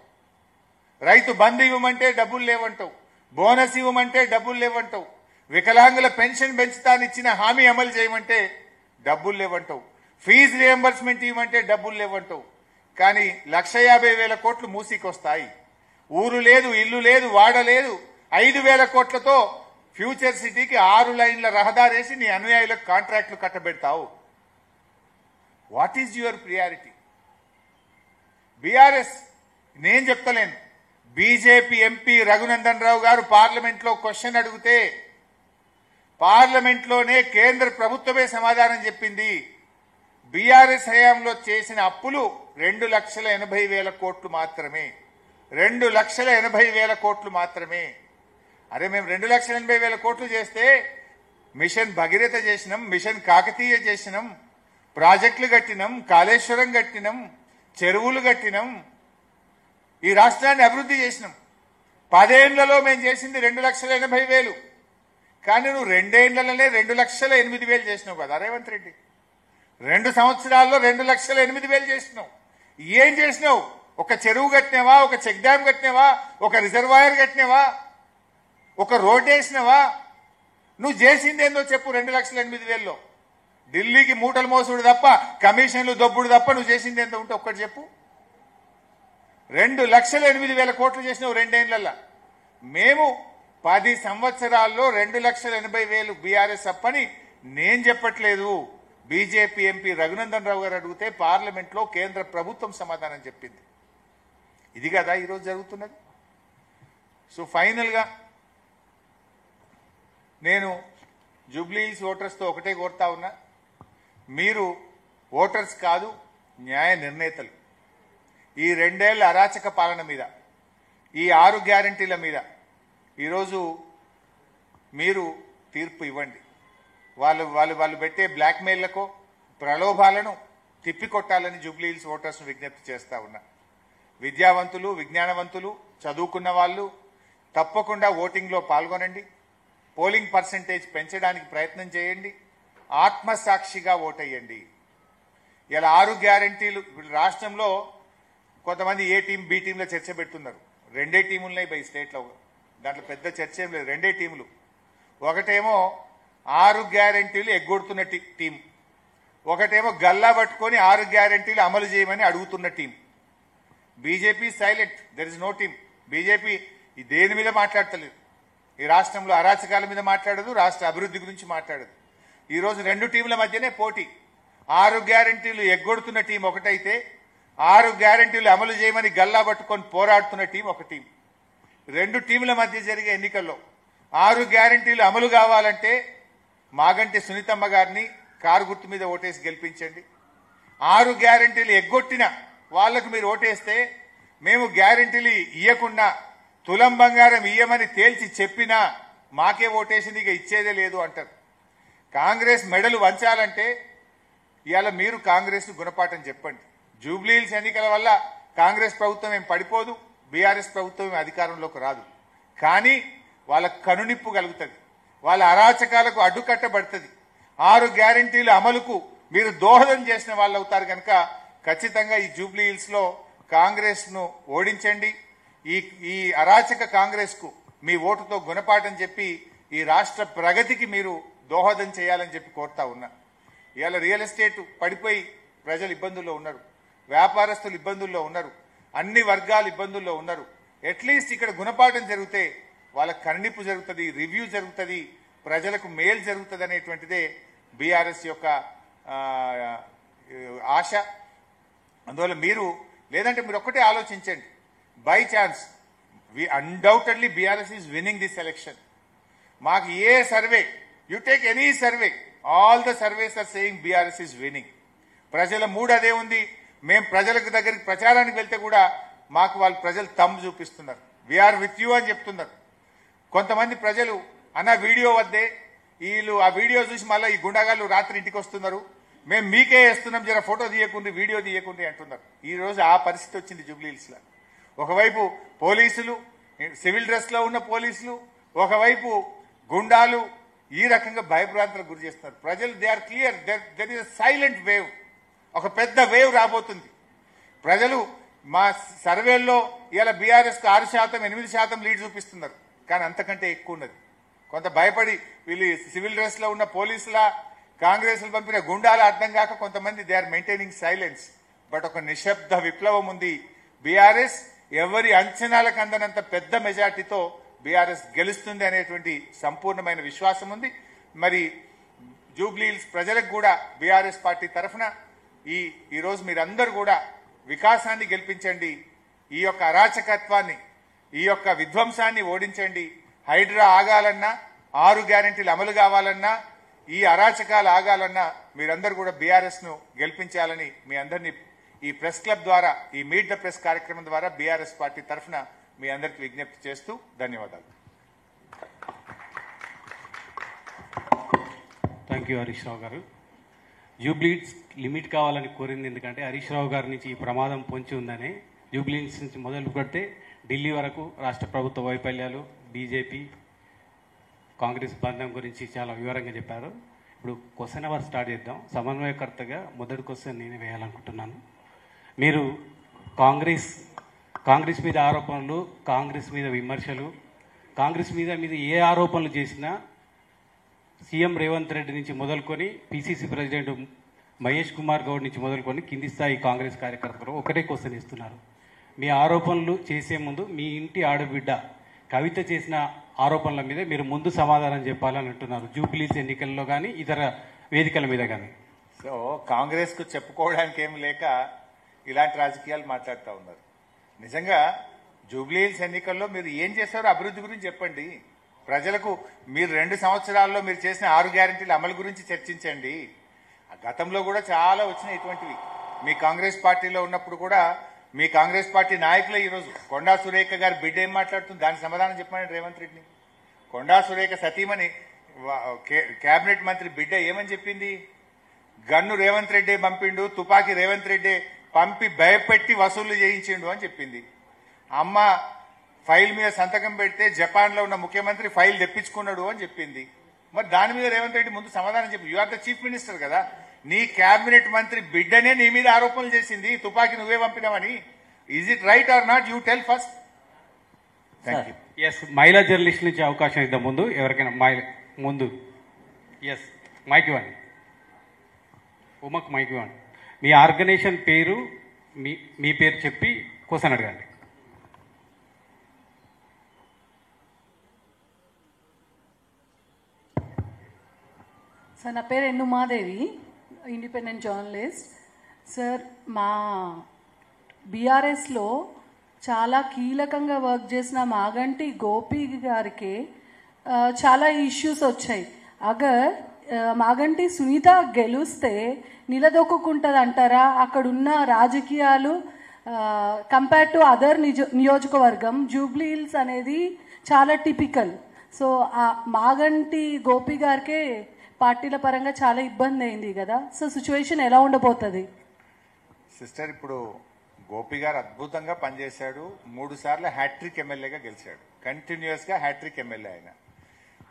S1: రైతు బంధు ఇవ్వమంటే డబ్బులు లేవంటావు. బోనస్ ఇవ్వమంటే డబ్బులు లేవంటావు. వికలాంగుల పెన్షన్ పెంచుతానిచ్చిన హామీ అమలు చేయమంటే డబ్బులు లేవంటావు. ఫీజు రియంబర్స్మెంట్ ఇవ్వమంటే డబ్బులు లేవంటావు. కానీ 150,000 కోట్లు మూసీకి వస్తాయి. ఊరు లేదు, ఇల్లు లేదు, వాడ లేదు. 5,000 కోట్లతో ఫ్యూచర్ సిటీకి 6 లైన్ల రహదారేసి నీ అనుయాయులకు కాంట్రాక్టులు కట్టబెడతావు. What is your priority? BRS నేను చెప్తలేను. బీజేపీ ఎంపీ రఘునందన్ రావు గారు పార్లమెంట్లో క్వశ్చన్ అడిగితే పార్లమెంట్లోనే కేంద్ర ప్రభుత్వమే సమాధానం చెప్పింది. బీఆర్ఎస్ హయాంలో చేసిన అప్పులు 2,80,000 కోట్లు మాత్రమే. 2,80,000 కోట్లు మాత్రమే. అరే మేము 2,80,000 కోట్లు చేస్తే మిషన్ భగీరథ చేసినాం, మిషన్ కాకతీయ చేసినాం, ప్రాజెక్టులు కట్టినాం, కాళేశ్వరం కట్టినాం, చెరువులు కట్టినాం, ఈ రాష్ట్రాన్ని అభివృద్ధి చేసినాం. 10 ఏళ్లలో మేము చేసింది 2,80,000. కానీ నువ్వు 2 ఏళ్లలోనే 2,08,000 చేసినావు కదా రేవంత్ రెడ్డి. 2 సంవత్సరాల్లో 2,08,000 చేసినావు. ఏం చేసినావు? ఒక చెరువు కట్టినావా? ఒక చెక్ డ్యామ్ కట్టినావా? ఒక రిజర్వాయర్ కట్టినావా? ఒక రోడ్ వేసినావా? నువ్వు చేసింది ఏందో చెప్పు. 2,08,000లో ఢిల్లీకి మూటలు మోసుడు తప్ప, కమిషన్లు దొబ్బుడు తప్ప నువ్వు చేసింది ఎంత ఉంటే ఒక్కటి చెప్పు. 2,08,000 కోట్లు చేసినావు 2 ఏళ్లలో. మేము 10 సంవత్సరాల్లో 2,80,000 బీఆర్ఎస్ అప్పని నేను చెప్పట్లేదు. బీజేపీ ఎంపీ రఘునందన్ రావు గారు అడిగితే పార్లమెంట్లో కేంద్ర ప్రభుత్వం సమాధానం చెప్పింది. ఇది కదా ఈరోజు జరుగుతున్నది. సో ఫైనల్గా నేను జూబ్లీహిల్స్ ఓటర్స్తో ఒకటే కోరుతా ఉన్నా, మీరు ఓటర్స్ కాదు, న్యాయ నిర్ణేతలు. ఈ 2 ఏళ్ల అరాచక పాలన మీద, ఈ 6 గ్యారంటీల మీద ఈరోజు మీరు తీర్పు ఇవ్వండి. వాళ్ళు పెట్టే బ్లాక్మెయిల్లకు, ప్రలోభాలను తిప్పికొట్టాలని జూబ్లీహిల్స్ ఓటర్స్ను విజ్ఞప్తి చేస్తా ఉన్నా. విద్యావంతులు, విజ్ఞానవంతులు, చదువుకున్న వాళ్ళు తప్పకుండా ఓటింగ్లో పాల్గొనండి. పోలింగ్ పర్సెంటేజ్ పెంచడానికి ప్రయత్నం చేయండి. ఆత్మసాక్షిగా ఓటేయండి. ఇలా 6 గ్యారంటీలు రాష్ట్రంలో కొంతమంది ఏ టీం బి టీంలో చర్చ పెడుతున్నారు. 2 టీములున్నాయి బై స్టేట్లో, దాంట్లో పెద్ద చర్చ ఏం లేదు. 2 టీములు. ఒకటేమో 6 గ్యారంటీలు ఎగ్గొడుతున్న టీం, ఒకటేమో గల్లా పట్టుకొని 6 గ్యారంటీలు అమలు చేయమని అడుగుతున్న team. BJP silent, there is no team. BJP దేని మీద మాట్లాడతలేదు. ఈ రాష్ట్రంలో అరాచకాల మీద మాట్లాడదు, రాష్ట్ర అభివృద్ధి గురించి మాట్లాడదు. ఈరోజు 2 టీంల మధ్యనే పోటీ. 6 గ్యారంటీలు ఎగ్గొడుతున్న టీం ఒకటైతే, 6 గ్యారంటీలు అమలు చేయమని గల్లా పట్టుకొని పోరాడుతున్న టీం ఒక టీం. 2 టీంల మధ్య జరిగే ఎన్నికల్లో 6 గ్యారంటీలు అమలు కావాలంటే మాగంటి సునీతమ్మ గారిని కారు గుర్తు మీద ఓటేసి గెలిపించండి. 6 గ్యారంటీలు ఎగ్గొట్టిన వాళ్లకు మీరు ఓటేస్తే, మేము గ్యారంటీలు ఇయ్యకుండా తులం బంగారం ఇయ్యమని తేల్చి చెప్పినా మాకే ఓటేసింది, ఇక ఇచ్చేదే లేదు అంటారు. కాంగ్రెస్ మెడలు వంచాలంటే ఇవాళ మీరు కాంగ్రెస్ గుణపాఠం చెప్పండి. జూబ్లీహిల్స్ ఎన్నికల వల్ల కాంగ్రెస్ ప్రభుత్వం ఏం పడిపోదు, బీఆర్ఎస్ ప్రభుత్వం ఏం అధికారంలోకి రాదు. కానీ వాళ్ళ కనునిప్పు కలుగుతుంది, వాళ్ళ అరాచకాలకు అడ్డుకట్టబడుతుంది. 6 గ్యారంటీల అమలుకు మీరు దోహదం చేసిన వాళ్ళు అవుతారు. కనుక ఖచ్చితంగా ఈ జూబ్లీహిల్స్ లో కాంగ్రెస్ ను ఓడించండి. ఈ అరాచక కాంగ్రెస్ కు మీ ఓటుతో గుణపాఠం చెప్పి ఈ రాష్ట్ర ప్రగతికి మీరు దోహదం చేయాలని చెప్పి కోరుతా ఉన్నా. ఇవాళ రియల్ ఎస్టేట్ పడిపోయి ప్రజలు ఇబ్బందుల్లో ఉన్నారు, వ్యాపారస్తులు ఇబ్బందుల్లో ఉన్నారు, అన్ని వర్గాలు ఇబ్బందుల్లో ఉన్నారు. అట్లీస్ట్ ఇక్కడ గుణపాఠం జరిగితే వాళ్ళ కన్నిప్పు జరుగుతుంది, రివ్యూ జరుగుతుంది, ప్రజలకు మేలు జరుగుతుంది అనేటువంటిదే బీఆర్ఎస్ యొక్క ఆశ. అందువల్ల మీరు లేదంటే మీరు ఒక్కటే ఆలోచించండి. By chance undoubtedly BRS is winning this election. మాకు ఏ survey, you take any survey, all the surveys are saying BRS is winning. ప్రజల మూడ్ అదే ఉంది. మేము ప్రజలకు దగ్గరికి ప్రచారానికి వెళ్తే కూడా మాకు వాళ్ళు ప్రజలు తమ్ము చూపిస్తున్నారు, వీఆర్ విత్ యూ అని చెప్తున్నారు. కొంతమంది ప్రజలు అన్న వీడియో వద్దే, వీళ్ళు ఆ వీడియో చూసి మళ్ళీ ఈ గుండాగాళ్ళు రాత్రి ఇంటికి వస్తున్నారు, మేము మీకే వేస్తున్నాం, జర ఫోటో తీయకుండి వీడియో తీయకుండి అంటున్నారు. ఈ రోజు ఆ పరిస్థితి వచ్చింది జూబ్లీహిల్స్ లో. ఒకవైపు పోలీసులు, సివిల్ డ్రెస్ లో ఉన్న పోలీసులు, ఒకవైపు గుండాలు ఈ రకంగా భయభ్రాంతులకు గురి చేస్తున్నారు. ప్రజలు they are clear, there is silent wave, ఒక పెద్ద వేవ్ రాబోతుంది. ప్రజలు మా సర్వేల్లో ఇలా బీఆర్ఎస్ కు 6%, 8% లీడ్ చూపిస్తున్నారు, కానీ అంతకంటే ఎక్కువ ఉన్నది. కొంత భయపడి వీళ్ళు సివిల్ డ్రెస్ లో ఉన్న పోలీసులా, కాంగ్రెస్ పంపిన గుండాల అర్థం కాక కొంతమంది they are maintaining silence. But ఒక నిశ్శబ్ద విప్లవం ఉంది. బీఆర్ఎస్ ఎవరి అంచనాలకు అందనంత పెద్ద మెజార్టీతో బీఆర్ఎస్ గెలుస్తుంది అనేటువంటి సంపూర్ణమైన విశ్వాసం ఉంది. మరి జూబ్లీహిల్స్ ప్రజలకు కూడా బీఆర్ఎస్ పార్టీ తరఫున ఈ రోజు మీరందరూ కూడా వికాసాన్ని గెలిపించండి, ఈ యొక్క అరాచకత్వాన్ని, ఈ యొక్క విధ్వంసాన్ని ఓడించండి. హైడ్రా ఆగాలన్నా, 6 గ్యారెంటీలు అమలు కావాలన్నా, ఈ అరాచకాలు ఆగాలన్నా మీరందరూ కూడా బీఆర్ఎస్ ను గెలిపించాలని మీ అందరినీ ఈ ప్రెస్ క్లబ్ ద్వారా, ఈ మీట్ ద ప్రెస్ కార్యక్రమం ద్వారా బీఆర్ఎస్ పార్టీ తరఫున మీ అందరికీ విజ్ఞప్తి చేస్తూ ధన్యవాదాలు.
S2: థ్యాంక్ యూ హరీష్ రావు గారు. జూబ్లీహిల్స్ లిమిట్ కావాలని కోరింది ఎందుకంటే హరీష్ రావు గారి నుంచి ఈ ప్రమాదం పొంచి ఉందని. జూబ్లీహిల్స్ నుంచి మొదలు పెడితే ఢిల్లీ వరకు రాష్ట్ర ప్రభుత్వ వైఫల్యాలు, బీజేపీ కాంగ్రెస్ బంధం గురించి చాలా వివరంగా చెప్పారు. ఇప్పుడు క్వశ్చన్ అవర్ స్టార్ట్ చేద్దాం. సమన్వయకర్తగా మొదటి క్వశ్చన్ నేను వేయాలనుకుంటున్నాను. మీరు కాంగ్రెస్ మీద ఆరోపణలు, కాంగ్రెస్ మీద విమర్శలు, కాంగ్రెస్ మీద ఏ ఆరోపణలు చేసినా సీఎం రేవంత్ రెడ్డి నుంచి మొదలుకొని పిసిసి ప్రెసిడెంట్ మహేష్ కుమార్ గౌడ్ నుంచి మొదలుకొని కింది స్థాయి కాంగ్రెస్ కార్యకర్తలు ఒకటే క్వశ్చన్ ఇస్తున్నారు. మీ ఆరోపణలు చేసే ముందు మీ ఇంటి ఆడబిడ్డ కవిత చేసిన ఆరోపణల మీద మీరు ముందు సమాధానం చెప్పాలని అంటున్నారు, జూబ్లీస్ ఎన్నికల్లో కానీ ఇతర వేదికల మీద కానీ.
S1: సో కాంగ్రెస్కు చెప్పుకోవడానికి ఏం లేక ఇలాంటి రాజకీయాలు మాట్లాడుతూ ఉన్నారు. నిజంగా జూబ్లీహిల్స్ ఎన్నికల్లో మీరు ఏం చేశారో అభివృద్ధి గురించి చెప్పండి. ప్రజలకు మీరు 2 సంవత్సరాల్లో మీరు చేసిన 6 గ్యారెంటీల అమలు గురించి చర్చించండి. గతంలో కూడా చాలా వచ్చినాయి ఇటువంటివి. మీ కాంగ్రెస్ పార్టీలో ఉన్నప్పుడు కూడా మీ కాంగ్రెస్ పార్టీ నాయకులే ఈరోజు కొండా సురేఖ గారి బిడ్డ ఏం మాట్లాడుతుంది, దానికి సమాధానం చెప్పమని రేవంత్ రెడ్డిని. కొండా సురేఖ సతీమణి కేబినెట్ మంత్రి బిడ్డ ఏమని చెప్పింది, గన్ను రేవంత్ రెడ్డి పంపిండు, తుపాకీ రేవంత్ రెడ్డి పంపి భయపెట్టి వసూళ్లు చేయించిండు అని చెప్పింది. అమ్మ ఫైల్ మీద సంతకం పెడితే జపాన్ లో ఉన్న ముఖ్యమంత్రి ఫైల్ తెప్పించుకున్నాడు అని చెప్పింది. మరి దాని మీద రేవంత్ రెడ్డి ముందు సమాధానం చెప్పి, you are the chief minister కదా, నీ కేబినెట్ మంత్రి బిడ్డనే నీ మీద ఆరోపణలు చేసింది, తుపాకీ నువ్వే పంపినావని. Is it right or not, you tell first. Thank you.
S2: Yes, మహిళా జర్నలిస్ట్ నుంచి అవకాశం ఇద్దాం ముందు ఎవరికైనా ముందు. ఎస్, మైక్ ఇవ్వండి. ఉమక్ మైక్ ఇవ్వండి. మీ ఆర్గనైజేషన్ పేరు మీ పేరు చెప్పి క్వశ్చన్ అడగండి.
S3: సార్, నా పేరు ఎన్నుమాదేవి, ఇండిపెండెంట్ జర్నలిస్ట్. సార్, మా బీఆర్ఎస్లో చాలా కీలకంగా వర్క్ చేసిన మాగంటి గోపి గారికి చాలా ఇష్యూస్ వచ్చాయి. అగర్ మాగంటి సునీత గెలుస్తే నిలదొక్కుంటుంది అంటారా? అక్కడున్న రాజకీయాలు కంపేర్ టు అదర్ నియోజకవర్గం జూబ్లీ హిల్స్ అనేది చాలా టిపికల్. సో ఆ మాగంటి గోపి గారికే పార్టీల పరంగా చాలా ఇబ్బంది అయింది కదా. సో సిచ్యువేషన్ ఎలా ఉండబోతుంది?
S1: సిస్టర్, ఇప్పుడు గోపి గారు అద్భుతంగా పనిచేశాడు. 3 సార్లు హ్యాట్రిక్ ఎమ్మెల్యేగా గెలిచాడు. కంటిన్యూస్ గా హ్యాట్రిక్ ఎమ్మెల్యే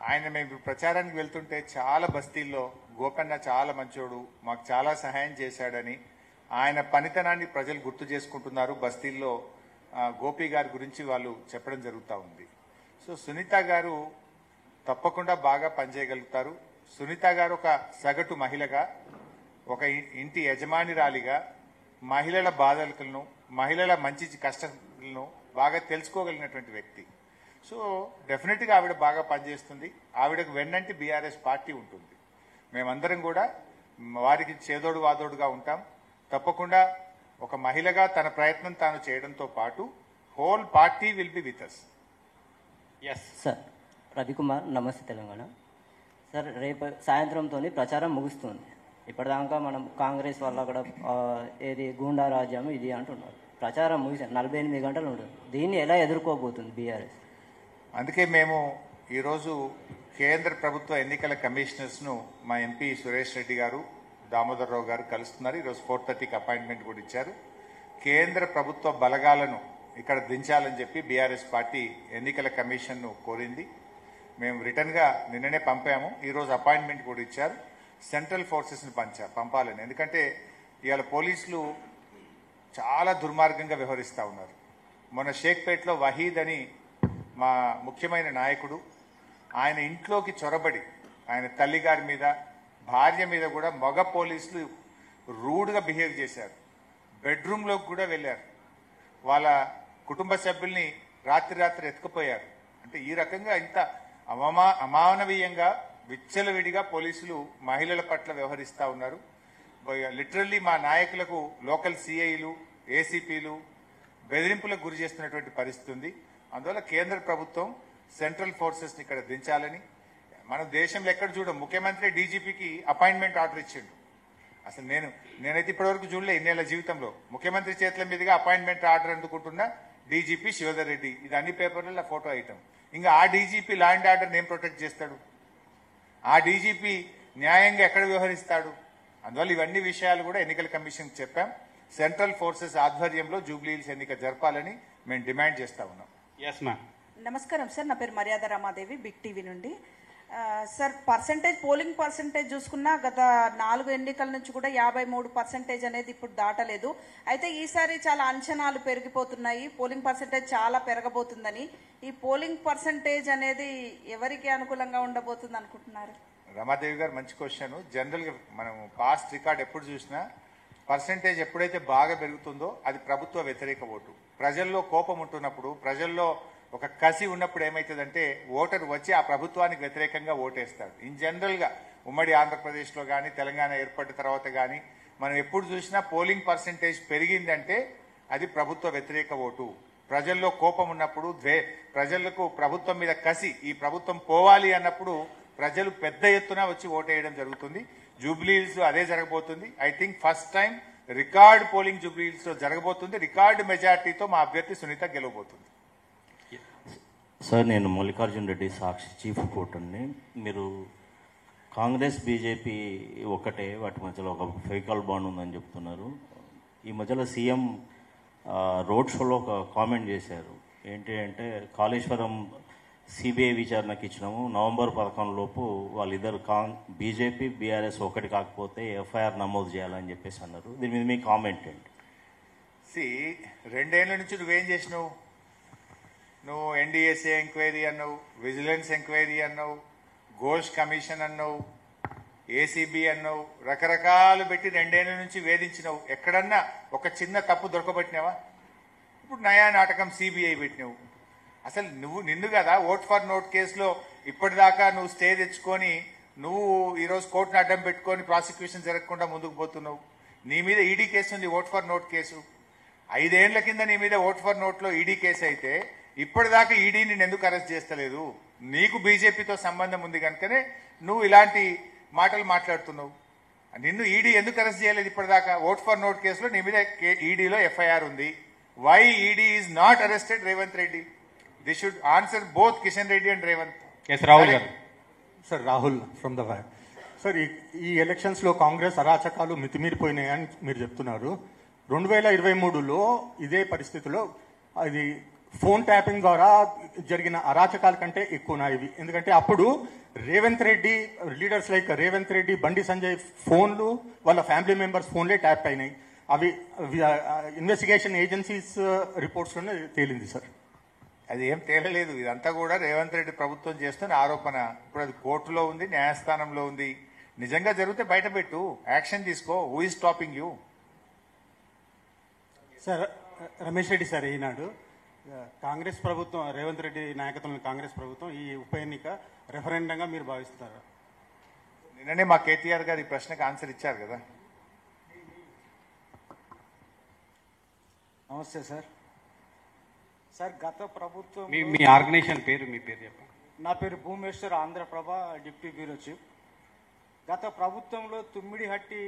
S1: ఆయన మేము ప్రచారానికి వెళ్తుంటే చాలా బస్తీల్లో గోపన్న చాలా మంచోడు, మాకు చాలా సహాయం చేశాడని ఆయన పనితనాన్ని ప్రజలు గుర్తు చేసుకుంటున్నారు. బస్తీల్లో గోపి గారి గురించి వాళ్ళు చెప్పడం జరుగుతూ ఉంది. సో సునీత గారు తప్పకుండా బాగా పనిచేయగలుగుతారు. సునీత గారు ఒక సగటు మహిళగా, ఒక ఇంటి యజమానిరాలిగా మహిళల బాధలను, మహిళల మంచి కష్టాలను బాగా తెలుసుకోగలిగినటువంటి వ్యక్తి. సో డెఫినెట్గా ఆవిడ బాగా పనిచేస్తుంది. ఆవిడకు వెన్నంటి బీఆర్ఎస్ పార్టీ ఉంటుంది. మేమందరం కూడా వారికి చేదోడు వాదోడుగా ఉంటాం. తప్పకుండా ఒక మహిళగా తన ప్రయత్నం తాను చేయడంతో పాటు whole party will be with us.
S2: Yes
S4: sir, Ravikumar, Namaste Telangana. Sir, రేపు సాయంత్రంతో ప్రచారం ముగుస్తుంది. ఇప్పటిదాకా మనం కాంగ్రెస్ వల్ల కూడా ఏది గూండా రాజ్యం ఇది అంటున్నారు. ప్రచారం ముగిసారు, 48 గంటలు ఉంటుంది. దీన్ని ఎలా ఎదుర్కోబోతుంది బీఆర్ఎస్?
S1: అందుకే మేము ఈరోజు కేంద్ర ప్రభుత్వ ఎన్నికల కమిషనర్స్ను మా ఎంపీ సురేష్ రెడ్డి గారు, దామోదర్ రావు గారు కలుస్తున్నారు. ఈరోజు 4:30కి అపాయింట్మెంట్ కూడా ఇచ్చారు. కేంద్ర ప్రభుత్వ బలగాలను ఇక్కడ దించాలని చెప్పి బీఆర్ఎస్ పార్టీ ఎన్నికల కమిషన్ను కోరింది. మేము రిటర్న్గా నిన్ననే పంపాము. ఈరోజు అపాయింట్మెంట్ కూడా ఇచ్చారు. సెంట్రల్ ఫోర్సెస్ని పంపాలని. ఎందుకంటే ఇవాళ పోలీసులు చాలా దుర్మార్గంగా వ్యవహరిస్తూ ఉన్నారు. మొన్న షేక్పేట్లో వహీద్ అని మా ముఖ్యమైన నాయకుడు, ఆయన ఇంట్లోకి చొరబడి ఆయన తల్లిగారి మీద, భార్య మీద కూడా మగ పోలీసులు రూడ్గా బిహేవ్ చేశారు. బెడ్రూమ్లోకి కూడా వెళ్ళారు. వాళ్ళ కుటుంబ సభ్యుల్ని రాత్రి ఎత్తుకుపోయారు. అంటే ఈ రకంగా ఇంత అమానవీయంగా విచ్చలవిడిగా పోలీసులు మహిళల పట్ల వ్యవహరిస్తూ ఉన్నారు. లిటరల్లీ మా నాయకులకు లోకల్ సిఐలు, ఏసీపీలు బెదిరింపులకు గురి చేస్తున్నటువంటి పరిస్థితి ఉంది. అందువల్ల కేంద్ర ప్రభుత్వం సెంట్రల్ ఫోర్సెస్ని ఇక్కడ దించాలని, మన దేశంలో ఎక్కడ చూడం ముఖ్యమంత్రి డీజీపీకి అపాయింట్మెంట్ ఆర్డర్ ఇచ్చిండు. అసలు నేనైతే ఇప్పటివరకు చూడలే ఇన్నేళ్ల జీవితంలో ముఖ్యమంత్రి చేతుల మీదుగా అపాయింట్మెంట్ ఆర్డర్ అందుకుంటున్న డీజీపీ శివధర్ రెడ్డి. ఇది అన్ని పేపర్లలో ఫోటో ఐటమ్. ఇంకా ఆ డీజీపీ లా అండ్ ఆర్డర్ ఏం ప్రొటెక్ట్ చేస్తాడు? ఆ డీజీపీ న్యాయంగా ఎక్కడ వ్యవహరిస్తాడు? అందువల్ల ఇవన్నీ విషయాలు కూడా ఎన్నికల కమిషన్కి చెప్పాం. సెంట్రల్ ఫోర్సెస్ ఆధ్వర్యంలో జూబ్లీహిల్స్ ఎన్నిక జరపాలని మేము డిమాండ్ చేస్తా ఉన్నాం.
S2: Yes ma'am.
S5: నమస్కారం సార్, నా పేరు మర్యాద రామాదేవి, బిగ్ టీవీ నుండి. సార్, పోలింగ్ పర్సంటేజ్ చూసుకున్నా గత 4 ఎన్నికల నుంచి కూడా 53% అనేది ఇప్పుడు దాటలేదు. అయితే ఈసారి చాలా అంచనాలు పెరిగిపోతున్నాయి, పోలింగ్ పర్సంటేజ్ చాలా పెరగబోతుందని. ఈ పోలింగ్ పర్సంటేజ్ అనేది ఎవరికి అనుకూలంగా ఉండబోతుంది అనుకుంటున్నారు?
S1: రమాదేవి గారు మంచి క్వశ్చన్. జనరల్గా మనం పాస్ట్ రికార్డ్ ఎప్పుడు చూసినా పర్సంటేజ్ ఎప్పుడైతే బాగా పెరుగుతుందో అది ప్రభుత్వ వ్యతిరేక ఓటు. ప్రజల్లో కోపం ఉంటున్నప్పుడు, ప్రజల్లో ఒక కసి ఉన్నప్పుడు ఏమవుతుందంటే ఓటర్ వచ్చి ఆ ప్రభుత్వానికి వ్యతిరేకంగా ఓటేస్తాడు. ఇన్ జనరల్గా ఉమ్మడి ఆంధ్రప్రదేశ్లో కానీ తెలంగాణ ఏర్పడిన తర్వాత కానీ మనం ఎప్పుడు చూసినా పోలింగ్ పర్సంటేజ్ పెరిగిందంటే అది ప్రభుత్వ వ్యతిరేక ఓటు. ప్రజల్లో కోపం ఉన్నప్పుడు, ప్రజలకు ప్రభుత్వం మీద కసి, ఈ ప్రభుత్వం పోవాలి అన్నప్పుడు ప్రజలు పెద్ద ఎత్తున వచ్చి ఓటేయడం జరుగుతుంది. జూబ్లీహిల్స్ లో అదే జరగబోతుంది. I think first time record polling Jubilee Hills లో జరగబోతుంది. రికార్డు మెజార్టీతో మా అభ్యర్థి సునీత గెలవబోతుంది.
S6: సార్, నేను మల్లికార్జున రెడ్డి, సాక్షి చీఫ్ రిపోర్టర్ని. మీరు కాంగ్రెస్ బీజేపీ ఒకటే, వాటి మధ్యలో ఒక ఫెవికాల్ బాండ్ ఉందని చెప్తున్నారు. ఈ మధ్యలో సీఎం రోడ్ షోలో ఒక కామెంట్ చేశారు. ఏంటి అంటే, కాళేశ్వరం సిబిఐ విచారణకు ఇచ్చినాము, నవంబర్ 11 లోపు వాళ్ళిద్దరు బీజేపీ బీఆర్ఎస్ ఒకటి కాకపోతే ఎఫ్ఐఆర్ నమోదు చేయాలని చెప్పేసి అన్నారు. దీని మీద మీ కామెంట్ ఏంటి?
S1: రెండేళ్ల నుంచి నువ్వేం చేసినావు? నువ్వు ఎన్డీఎస్ఏ ఎంక్వైరీ అన్నావు, విజిలెన్స్ ఎంక్వైరీ అన్నావు, ఘోష్ కమిషన్ అన్నావు, ఏసీబీ అన్నావు, రకరకాలు పెట్టి రెండేళ్ల నుంచి వేధించినావు. ఎక్కడన్నా ఒక చిన్న తప్పు దొరకబట్టినావా? ఇప్పుడు నయా నాటకం సిబిఐ పెట్టినావు. అసలు నిన్ను కదా ఓట్ ఫర్ నోట్ కేసులో ఇప్పటిదాకా నువ్వు స్టే తెచ్చుకొని నువ్వు ఈరోజు కోర్టును అడ్డం పెట్టుకొని ప్రాసిక్యూషన్ జరగకుండా ముందుకు పోతున్నావు. నీ మీద ఈడీ కేసు ఉంది, ఓట్ ఫర్ నోట్ కేసు. 5 ఏళ్ల కింద నీ మీద ఓట్ ఫర్ నోట్లో ఈడీ కేసు అయితే ఇప్పటిదాకా ఈడీని ఎందుకు అరెస్ట్ చేస్తలేదు? నీకు బీజేపీతో సంబంధం ఉంది కనుకనే నువ్వు ఇలాంటి మాటలు మాట్లాడుతున్నావు. నిన్ను ఈడీ ఎందుకు అరెస్ట్ చేయలేదు ఇప్పటిదాకా? ఓట్ ఫర్ నోట్ కేసులో నీ మీద ఈడీలో ఎఫ్ఐఆర్ ఉంది. Why ED is not arrested Revanth Reddy? This should answer both Kishan Reddy and Revanth.
S2: Rahul garu.
S7: Sir, Rahul from the wire. Sir, ఈ ఎలక్షన్స్ లో కాంగ్రెస్ అరాచకాలు మితిమీరిపోయినాయని మీరు చెప్తున్నారు. 2023లో ఇదే పరిస్థితిలో అది ఫోన్ ట్యాపింగ్ ద్వారా జరిగిన అరాచకాల కంటే ఎక్కువ ఇవి. ఎందుకంటే అప్పుడు రేవంత్ రెడ్డి లీడర్స్ లైక్ రేవంత్ రెడ్డి, బండి సంజయ్ ఫోన్లు వాళ్ళ ఫ్యామిలీ మెంబర్స్ ఫోన్లే ట్యాప్ అయినాయి. అవి ఇన్వెస్టిగేషన్ ఏజెన్సీస్ రిపోర్ట్స్ లోనే తేలింది సార్.
S1: అది ఏం తేలలేదు. ఇదంతా కూడా రేవంత్ రెడ్డి ప్రభుత్వం చేస్తున్న ఆరోపణ. ఇప్పుడు అది కోర్టులో ఉంది, న్యాయస్థానంలో ఉంది. నిజంగా జరిగితే బయట పెట్టు, యాక్షన్ తీసుకో. Who is stopping you?
S8: Sir, Ramesh Reddy sir, Eenadu Congress ప్రభుత్వం, రేవంత్ రెడ్డి నాయకత్వంలోని కాంగ్రెస్ ప్రభుత్వం ఈ ఉప ఎన్నిక రెఫరెండంగా మీరు భావిస్తున్నారు?
S1: నిన్ననే మా కేటీఆర్ గారు ఈ ప్రశ్నకు ఆన్సర్ ఇచ్చారు కదా.
S9: నమస్తే సార్. సార్, గత ప్రభుత్వం,
S2: మీ ఆర్గనైజేషన్ పేరు, మీ పేరు చెప్పండి.
S9: నా పేరు Bhumeshwar, Andhraprabha deputy bureau chief. గత ప్రభుత్వంలో తుమ్మిడిహట్టి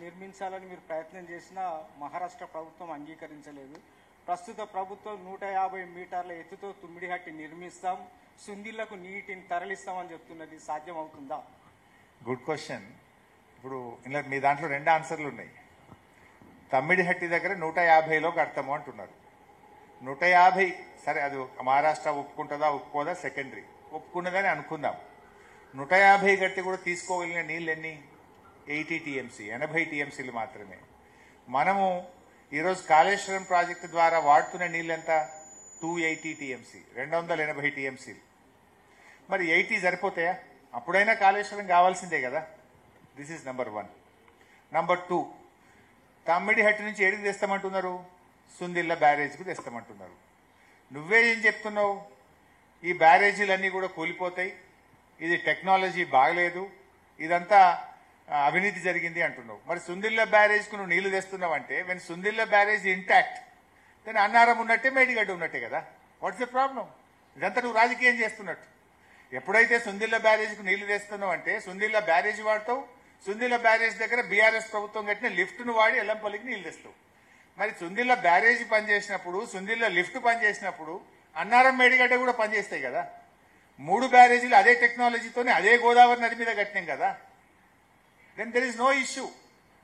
S9: నిర్మించాలని మీరు ప్రయత్నం చేసినా మహారాష్ట్ర ప్రభుత్వం అంగీకరించలేదు. ప్రస్తుత ప్రభుత్వం 150 మీటర్ల ఎత్తుతో తుమ్మిడిహట్టి నిర్మిస్తాం, సుందిళ్లకు నీటిని తరలిస్తామని చెప్తున్నది. సాధ్యం అవుతుందా?
S1: Good question. ఇప్పుడు ఇలా మీ దాంట్లో 2 ఆన్సర్లు ఉన్నాయి. తమ్మిడిహట్టి దగ్గర 150లో కడతాము అంటున్నారు. 150 సరే, అది మహారాష్ట్ర ఒప్పుకుంటుందా ఒప్పుకోదా సెకండరీ. ఒప్పుకున్నదని అనుకుందాం. 150 కట్టి కూడా తీసుకోగలిగిన నీళ్ళు ఎన్ని? 80 టీఎంసీ, 80 టీఎంసీలు మాత్రమే. మనము ఈరోజు కాళేశ్వరం ప్రాజెక్టు ద్వారా వాడుతున్న నీళ్ళు ఎంత? 280 టీఎంసీ, 280 టీఎంసీలు. మరి 80 సరిపోతాయా? అప్పుడైనా కాళేశ్వరం కావాల్సిందే కదా. This is number 1. Number 2, Tummidihatti నుంచి ఏడికి తెస్తామంటున్నారు? సుందిళ్ళ బ్యారేజ్కి తెస్తామంటున్నారు. నువ్వే ఏం చెప్తున్నావు? ఈ బ్యారేజీలన్నీ కూడా కూలిపోతాయి, ఇది టెక్నాలజీ బాగలేదు, ఇదంతా అవినీతి జరిగింది అంటున్నావు. మరి సుందిళ్ళ బ్యారేజ్కు నువ్వు నీళ్లు తెస్తున్నావు అంటే, వెన్ సుందిళ్ళ బ్యారేజ్ ఇంటాక్ట్, దాని అన్నారం ఉన్నట్టే మేడిగడ్డ ఉన్నట్టే కదా. What's the problem? ఇదంతా నువ్వు రాజకీయం చేస్తున్నట్టు. ఎప్పుడైతే సుందిళ్ళ బ్యారేజ్కు నీళ్లు తెస్తున్నావు అంటే సుందిళ్ళ బ్యారేజ్ వాడతావు, సుందిళ్ళ బ్యారేజ్ దగ్గర బీఆర్ఎస్ ప్రభుత్వం కట్టిన లిఫ్ట్ను వాడి ఎల్లంపల్లికి నీళ్లు తెస్తావు. మరి సుందిళ్ళ బ్యారేజ్ పనిచేసినప్పుడు, సుందిళ్ళ లిఫ్ట్ పనిచేసినప్పుడు అన్నారం మేడిగడ్డ కూడా పనిచేస్తాయి కదా. 3 బ్యారేజీలు అదే టెక్నాలజీతోనే అదే గోదావరి నది మీద కట్టినాం కదా. Then there is no issue.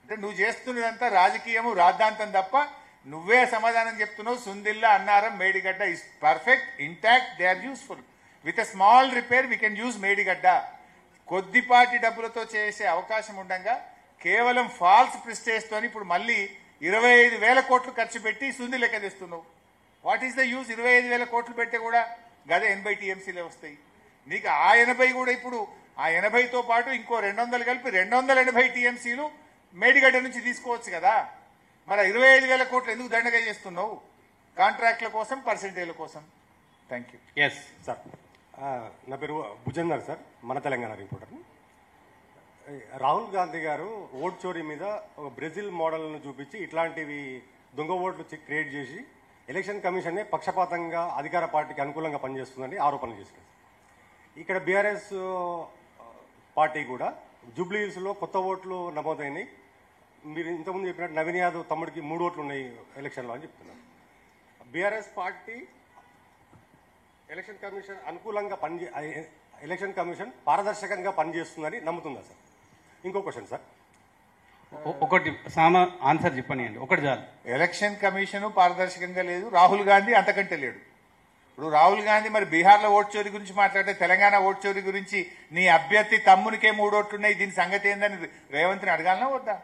S1: అంటే నువ్వు చేస్తున్నదంతా రాజకీయము, రాద్ధాంతం తప్ప నువ్వే సమాధానం చెప్తున్నావు. Sundilla, Annaram, Medigadda is perfect, intact, they are useful. With a small repair we can use Medigadda. కొద్దిపాటి డబ్బులతో చేసే అవకాశం ఉండగా కేవలం ఫాల్స్ ప్రిస్టేజ్ తోని ఇప్పుడు మళ్ళీ 25,000 కోట్లు ఖర్చు పెట్టి సుంది లెక్క తెస్తున్నావు. What is the use? 25,000 కోట్లు పెడితే కూడా గదే 80 టీఎంసీలే వస్తాయి. నీకు ఆ 80 కూడా ఇప్పుడు ఆ 80తో పాటు ఇంకో 200 కలిపి 280 టీఎంసీలు మేడిగడ్డ నుంచి తీసుకోవచ్చు కదా. మరి 25,000 కోట్లు ఎందుకు దండగా చేస్తున్నావు? కాంట్రాక్ట్ల కోసం, పర్సెంటేజ్ల కోసం. Thank you.
S2: ఎస్
S10: సార్, నా పేరు భుజందర్ సార్, మన తెలంగాణ రిపోర్టర్. రాహుల్ గాంధీ గారు ఓట్ చోరీ మీద ఒక బ్రెజిల్ మోడల్ను చూపించి ఇట్లాంటివి దొంగ ఓట్లు క్రియేట్ చేసి ఎలక్షన్ కమిషన్నే పక్షపాతంగా అధికార పార్టీకి అనుకూలంగా పనిచేస్తుందని ఆరోపణలు చేశారు. ఇక్కడ బీఆర్ఎస్ పార్టీ కూడా జూబ్లీ హిల్స్లో కొత్త ఓట్లు నమోదైనాయి. మీరు ఇంతకుముందు చెప్పినట్టు నవీన్ యాదవ్ తమ్ముడికి 3 ఓట్లు ఉన్నాయి ఎలక్షన్లో అని చెప్తున్నారు. బీఆర్ఎస్ పార్టీ ఎలక్షన్ కమిషన్ అనుకూలంగా ఎలక్షన్ కమిషన్ పారదర్శకంగా పనిచేస్తుందని నమ్ముతుందా సార్? ఇంకో క్వశ్చన్ సార్,
S2: ఒకటి ఆన్సర్ చెప్పండి, ఒకటి చాలు.
S1: ఎలక్షన్ కమిషన్ పారదర్శకంగా లేదు, రాహుల్ గాంధీ అంతకంటే లేడు. ఇప్పుడు రాహుల్ గాంధీ మరి బీహార్లో ఓటు చోరీ గురించి మాట్లాడితే తెలంగాణ ఓటు చోరీ గురించి నీ అభ్యర్థి తమ్మునికే 3 ఓట్లున్నాయి, దీని సంగతి ఏందని రేవంత్ని అడగాలనా వద్దా?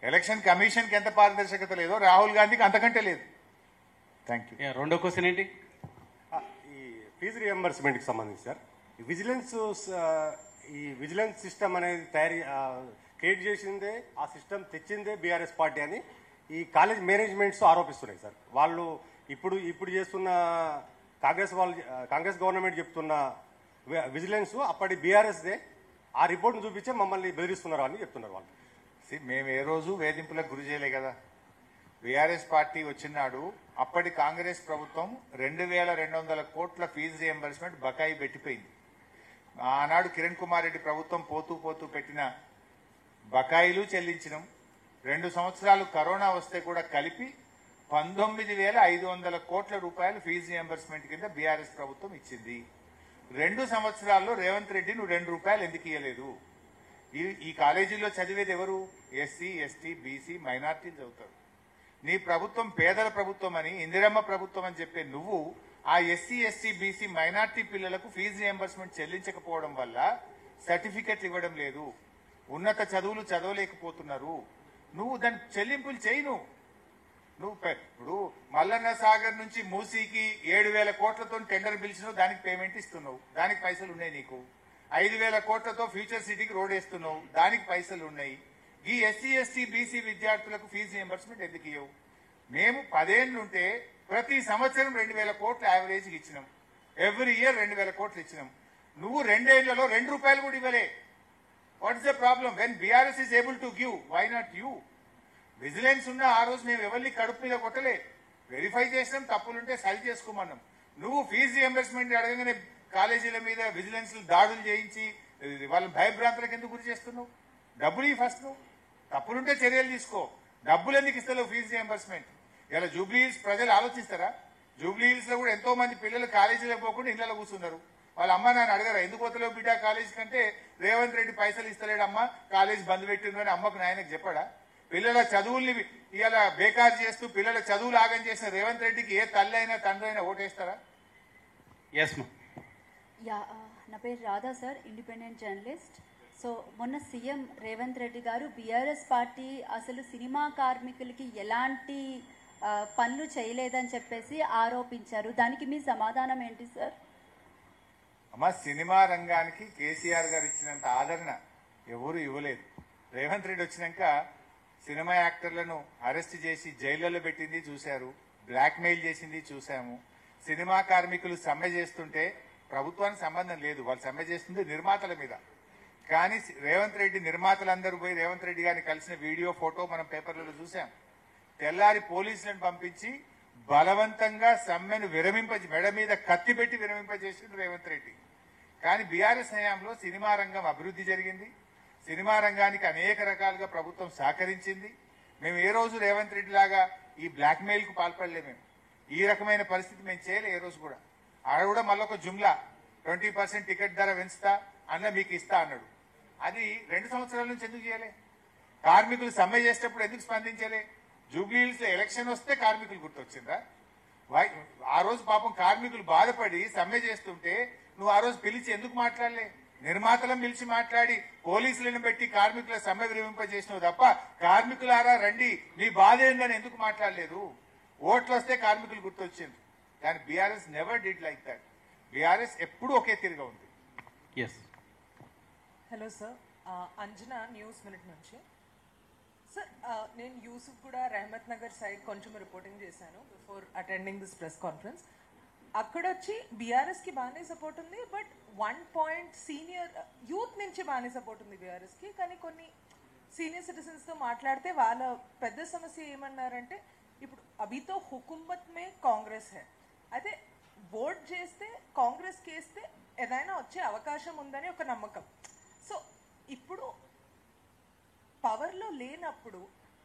S1: ఎలక్షన్ కమిషన్కి ఎంత పారదర్శకత లేదో రాహుల్ గాంధీకి అంతకంటే లేదు. Thank you.
S2: రెండో క్వశ్చన్ ఏంటి?
S10: ఈ ఫీజు రియంబర్స్మెంట్కి సంబంధించి సార్, ఈ విజిలెన్స్ సిస్టమ్ అనేది క్రియేట్ చేసిందే, ఆ సిస్టమ్ తెచ్చిందే బీఆర్ఎస్ పార్టీ అని ఈ కాలేజ్ మేనేజ్మెంట్స్ ఆరోపిస్తున్నాయి సార్. వాళ్ళు ఇప్పుడు చేస్తున్న కాంగ్రెస్ గవర్నమెంట్ చెప్తున్న విజిలెన్స్ అప్పటి బీఆర్ఎస్దే, ఆ రిపోర్ట్ను చూపించే మమ్మల్ని బెదిరిస్తున్నారు అని చెప్తున్నారు వాళ్ళు.
S1: మేము ఏ రోజు వేధింపులకు గురి చేయలే కదా. బీఆర్ఎస్ పార్టీ వచ్చినాడు అప్పటి కాంగ్రెస్ ప్రభుత్వం 2,200 కోట్ల ఫీజు రియంబర్స్మెంట్ బకాయి పెట్టిపోయింది. ఆనాడు కిరణ్ కుమార్ రెడ్డి ప్రభుత్వం పోతూ పెట్టిన బకాయిలు చెల్లించినాం. 2 సంవత్సరాలు కరోనా వస్తే కూడా కలిపి 19,500 కోట్ల రూపాయలు ఫీజు రియంబర్స్మెంట్ కింద బీఆర్ఎస్ ప్రభుత్వం ఇచ్చింది. 2 సంవత్సరాల్లో రేవంత్ రెడ్డి నువ్వు 2 రూపాయలు ఎందుకు ఇవ్వలేదు? ఈ కాలేజీల్లో చదివేది ఎవరు? ఎస్సీ, ఎస్టీ, బీసీ, మైనార్టీలు చదువుతారు. నీ ప్రభుత్వం పేదల ప్రభుత్వం అని, ఇందిరమ్మ ప్రభుత్వం అని చెప్పే నువ్వు ఆ ఎస్సీ, ఎస్టీ, బీసీ, మైనార్టీ పిల్లలకు ఫీజు రియంబర్స్మెంట్ చెల్లించకపోవడం వల్ల సర్టిఫికెట్లు ఇవ్వడం లేదు, ఉన్నత చదువులు చదవలేకపోతున్నారు. నువ్వు దాని చెల్లింపులు చేయను. నువ్వు ఇప్పుడు మల్లన్న సాగర్ నుంచి మూసీకి 7,000 కోట్లతో టెండర్ పిలిచినావు, దానికి పేమెంట్ ఇస్తున్నావు, దానికి పైసలు ఉన్నాయి. నీకు 5,000 కోట్లతో ఫ్యూచర్ సిటీకి రోడ్ వేస్తున్నావు, దానికి పైసలు ఉన్నాయి. ఈ ఎస్సీ, ఎస్టీ, బీసీ విద్యార్థులకు ఫీజు రియంబర్స్మెంట్ ఎందుకు ఇవ్వవు? మేము 10 ఏళ్ళు ఉంటే ప్రతి సంవత్సరం 2,000 కోట్లు యావరేజ్కి ఇచ్చినాం. ఎవ్రీ ఇయర్ 2,000 కోట్లు ఇచ్చినాం. నువ్వు 2 ఏళ్లలో 2 రూపాయలు కూడా ఇవ్వలే. What is the problem? When BRS is able to give, why not you? Vigilance ఉన్న ఆ రోజు మేము ఎవరిని కడుపు మీద కొట్టలే, వెరిఫై చేసినాం, తప్పులుంటే సరి చేసుకోమన్నాం. నువ్వు ఫీజు రియంబర్స్మెంట్ అడగగానే కాలేజీల మీద విజిలెన్స్ దాడులు చేయించి వాళ్ళని భయభ్రాంతులకు ఎందుకు గురి చేస్తున్నావు? డబ్బులు ఇవి ఫస్ట్. నువ్వు తప్పులుంటే చర్యలు తీసుకో. డబ్బులు ఎందుకు ఇస్తావు ఫీజు రియంబర్స్మెంట్? ఇలా జూబ్లీ హిల్స్ ప్రజలు ఆలోచిస్తారా? జూబ్లీ హిల్స్ లో కూడా ఎంతో మంది పిల్లలు కాలేజీలకు పోకుండా ఇళ్లలో కూర్చున్నారు. వాళ్ళ అమ్మ నాన్న అడగరా ఎందుకు పోతలేవు బిడ్డ కాలేజీ కంటే? రేవంత్ రెడ్డి పైసలు ఇస్తలేడు అమ్మ, కాలేజ్ బంద్ పెట్టిండు అని అమ్మకు నాయనకు చెప్పాడా? పిల్లల చదువుల్ని ఇలా బేకారు చేస్తూ పిల్లల చదువులు ఆగం చేసిన రేవంత్ రెడ్డికి ఏ తల్లి అయినా తండ్రి అయినా ఓటేస్తారా?
S11: నా పేరు Radha sir, independent journalist. So మొన్న సీఎం రేవంత్ రెడ్డి గారు బీఆర్ఎస్ పార్టీ అసలు సినిమా కార్మికులకి ఎలాంటి పనులు చేయలేదని చెప్పేసి ఆరోపించారు. దానికి మీ సమాధానం ఏంటి సార్?
S1: అమ్మ, సినిమా రంగానికి కేసీఆర్ గారు ఇచ్చినంత ఆదరణ ఎవరు ఇవ్వలేదు. రేవంత్ రెడ్డి వచ్చినాక సినిమా యాక్టర్లను అరెస్ట్ చేసి జైళ్లలో పెట్టింది చూశారు, బ్లాక్మెయిల్ చేసింది చూశాము. సినిమా కార్మికులు సమ్మె చేస్తుంటే ప్రభుత్వానికి సంబంధం లేదు, వాళ్ళు సమ్మె చేస్తుంది నిర్మాతల మీద. కానీ రేవంత్ రెడ్డి నిర్మాతలందరూ పోయి రేవంత్ రెడ్డి గారిని కలిసిన వీడియో, ఫోటో మనం పేపర్లలో చూసాం. తెల్లారి పోలీసులను పంపించి బలవంతంగా సమ్మెను మెడ మీద కత్తి పెట్టి విరమింపజేసింది రేవంత్ రెడ్డి. కానీ బీఆర్ఎస్ హయాంలో సినిమా రంగం అభివృద్ధి జరిగింది. సినిమా రంగానికి అనేక రకాలుగా ప్రభుత్వం సహకరించింది. మేము ఏ రోజు రేవంత్ రెడ్డి లాగా ఈ బ్లాక్మెయిల్ కు పాల్పడలే. మేము ఈ రకమైన పరిస్థితి మేము చేయలే ఏ రోజు కూడా. ఆడ కూడా మళ్ళొక జుమ్లా 20% టికెట్ ధర పెంచుతా అన్న మీకు ఇస్తా అన్నాడు. అది 2 సంవత్సరాల నుంచి ఎందుకు చేయలే? కార్మికులు సమ్మె చేసేటప్పుడు ఎందుకు స్పందించలే? జూబ్లీ హిల్స్ లో ఎలక్షన్ వస్తే కార్మికులు గుర్తొచ్చిందా? ఆ రోజు పాపం కార్మికులు బాధపడి సమ్మె చేస్తుంటే నువ్వు ఆ రోజు పిలిచి ఎందుకు మాట్లాడలే? నిర్మాతలను పిలిచి మాట్లాడి పోలీసులను పెట్టి కార్మికుల సమ్మె విరమింపజేసినావు తప్ప కార్మికులారా రండి మీ బాధ ఏందని ఎందుకు మాట్లాడలేదు? ఓట్లు వస్తే కార్మికులు గుర్తొచ్చింది. కానీ BRS never did like that. BRS ఎప్పుడు ఒకే తీరుగా ఉంది.
S12: Hello sir, Anjana news minute నుంచి. సార్, నేను యూసుఫ్ కూడా రెహమత్ నగర్ సైడ్ కొంచెం రిపోర్టింగ్ చేశాను before attending this press conference. అక్కడ వచ్చి బీఆర్ఎస్కి బాగానే సపోర్ట్ ఉంది, బట్ 1 పాయింట్ సీనియర్ యూత్ నుంచి బాగానే సపోర్ట్ ఉంది బీఆర్ఎస్కి. కానీ కొన్ని సీనియర్ సిటిజన్స్తో మాట్లాడితే వాళ్ళ పెద్ద సమస్య ఏమన్నారంటే, ఇప్పుడు అభితో హుకుమత్ మే కాంగ్రెస్ హై, అయితే ఓట్ చేస్తే కాంగ్రెస్కి వేస్తే ఏదైనా వచ్చే అవకాశం ఉందని ఒక నమ్మకం. సో ఇప్పుడు పవర్లో లేనప్పుడు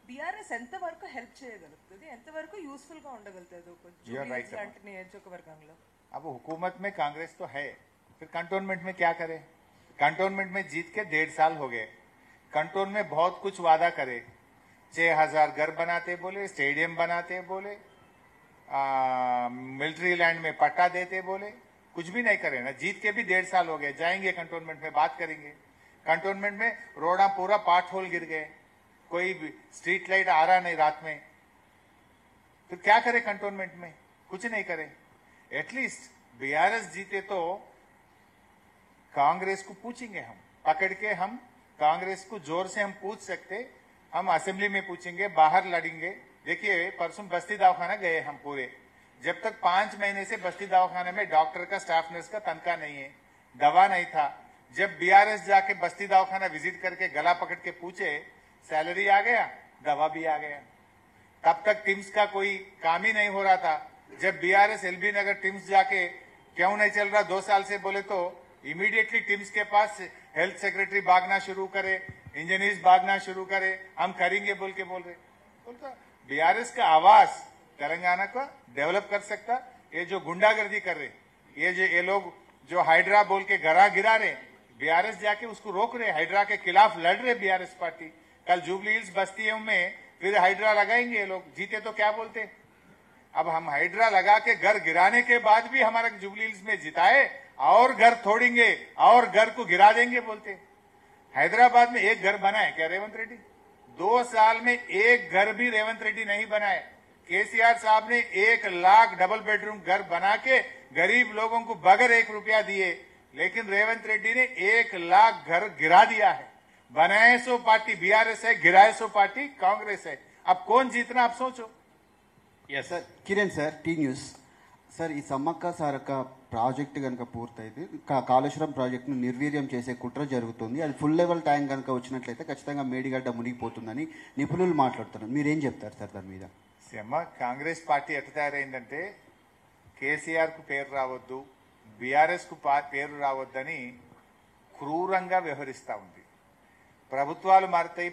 S12: బీఆర్ఎస్ ఎంతవరకు హెల్ప్ చేయగలుగుతుంది, ఎంతవరకు యూస్ఫుల్గా ఉండగలుగుతుంది లాంటి నియోజకవర్గంలో?
S1: अब हुकूमत में कांग्रेस तो है, फिर कंटोनमेंट में क्या करे? कंटोनमेंट में जीत के 1.5 साल हो गए. कंटोन में बहुत कुछ वादा करे, 6000 घर बनाते बोले, स्टेडियम बनाते बोले, मिलिट्री लैंड में पट्टा देते बोले, कुछ भी नहीं करे ना. जीत के भी 1.5 साल हो गए. जाएंगे कंटोनमेंट में, बात करेंगे. कंटोनमेंट में रोड़ा पूरा पार्ट होल गिर गए, कोई स्ट्रीट लाइट आ रहा नहीं रात में. तो क्या करे कंटोनमेंट में? कुछ नहीं करे. एटलीस्ट बीआरएस जीते तो कांग्रेस को पूछेंगे, हम पकड़ के, हम कांग्रेस को जोर से हम पूछ सकते. हम असेंबली में पूछेंगे, बाहर लड़ेंगे. देखिए परसों बस्ती दवाखाना गए हम पूरे, जब तक 5 महीने से बस्ती दवाखाने में डॉक्टर का, स्टाफ नर्स का तनख्वाह नहीं है, दवा नहीं था. जब बीआरएस जाके बस्ती दवाखाना विजिट करके गला पकड़ के पूछे, सैलरी आ गया, दवा भी आ गया. तब तक टिम्स का कोई काम ही नहीं हो रहा था. जब बीआरएस एलबी नगर टिम्स जाके क्यों नहीं चल रहा 2 साल से बोले, तो इमीडिएटली टिम्स के पास हेल्थ सेक्रेटरी भागना शुरू करे, इंजीनियर्स भागना शुरू करे, हम करेंगे बोल के बोल रहे. बोलता बीआरएस का आवाज तेलंगाना को डेवलप कर सकता. ये जो गुंडागर्दी कर रहे, ये लोग जो हाइड्रा बोल के घरा गिरा रहे, बीआरएस जाके उसको रोक रहे. हाइड्रा के खिलाफ लड़ रहे बीआरएस पार्टी. कल जुबली हिल्स बस्तियों में फिर हाइड्रा लगाएंगे ये लोग. जीते तो क्या बोलते, अब हम हाइड्रा लगा के घर गिराने के बाद भी हमारा जुबली हिल्स में जिताए और घर तोड़ेंगे और घर को गिरा देंगे बोलते. हैदराबाद में एक घर बनाए क्या रेवंत रेड्डी? 2 साल में एक घर भी रेवंत रेड्डी नहीं बनाए. केसीआर साहब ने 1 लाख डबल बेडरूम घर बना के गरीब लोगों को बगैर 1 रुपया दिए, लेकिन रेवंत रेड्डी ने 1 लाख घर गिरा दिया है. बनाए सो पार्टी बीआरएस है, गिराए सो पार्टी कांग्रेस है. अब कौन जीतना आप सोचो.
S13: Yes sir, Kiran sir, T news. Sir, ఈ సమ్మక్క సారక్క ప్రాజెక్ట్ కనుక పూర్తయితే కాళేశ్వరం ప్రాజెక్టును నిర్వీర్యం చేసే కుట్ర జరుగుతుంది. అది ఫుల్ లెవెల్ ట్యాంక్ కనుక వచ్చినట్లయితే ఖచ్చితంగా మేడిగడ్డ మునిగిపోతుందని నిపుణులు మాట్లాడుతున్నారు. మీరేం చెప్తారు సార్ దాని మీద?
S1: కాంగ్రెస్ పార్టీ ఎట్లా తయారైందంటే, కేసీఆర్ కు పేరు రావద్దు, బీఆర్ఎస్ కు పేరు రావద్దని క్రూరంగా వ్యవహరిస్తా ఉంది. ప్రభుత్వాలు మారుతాయి,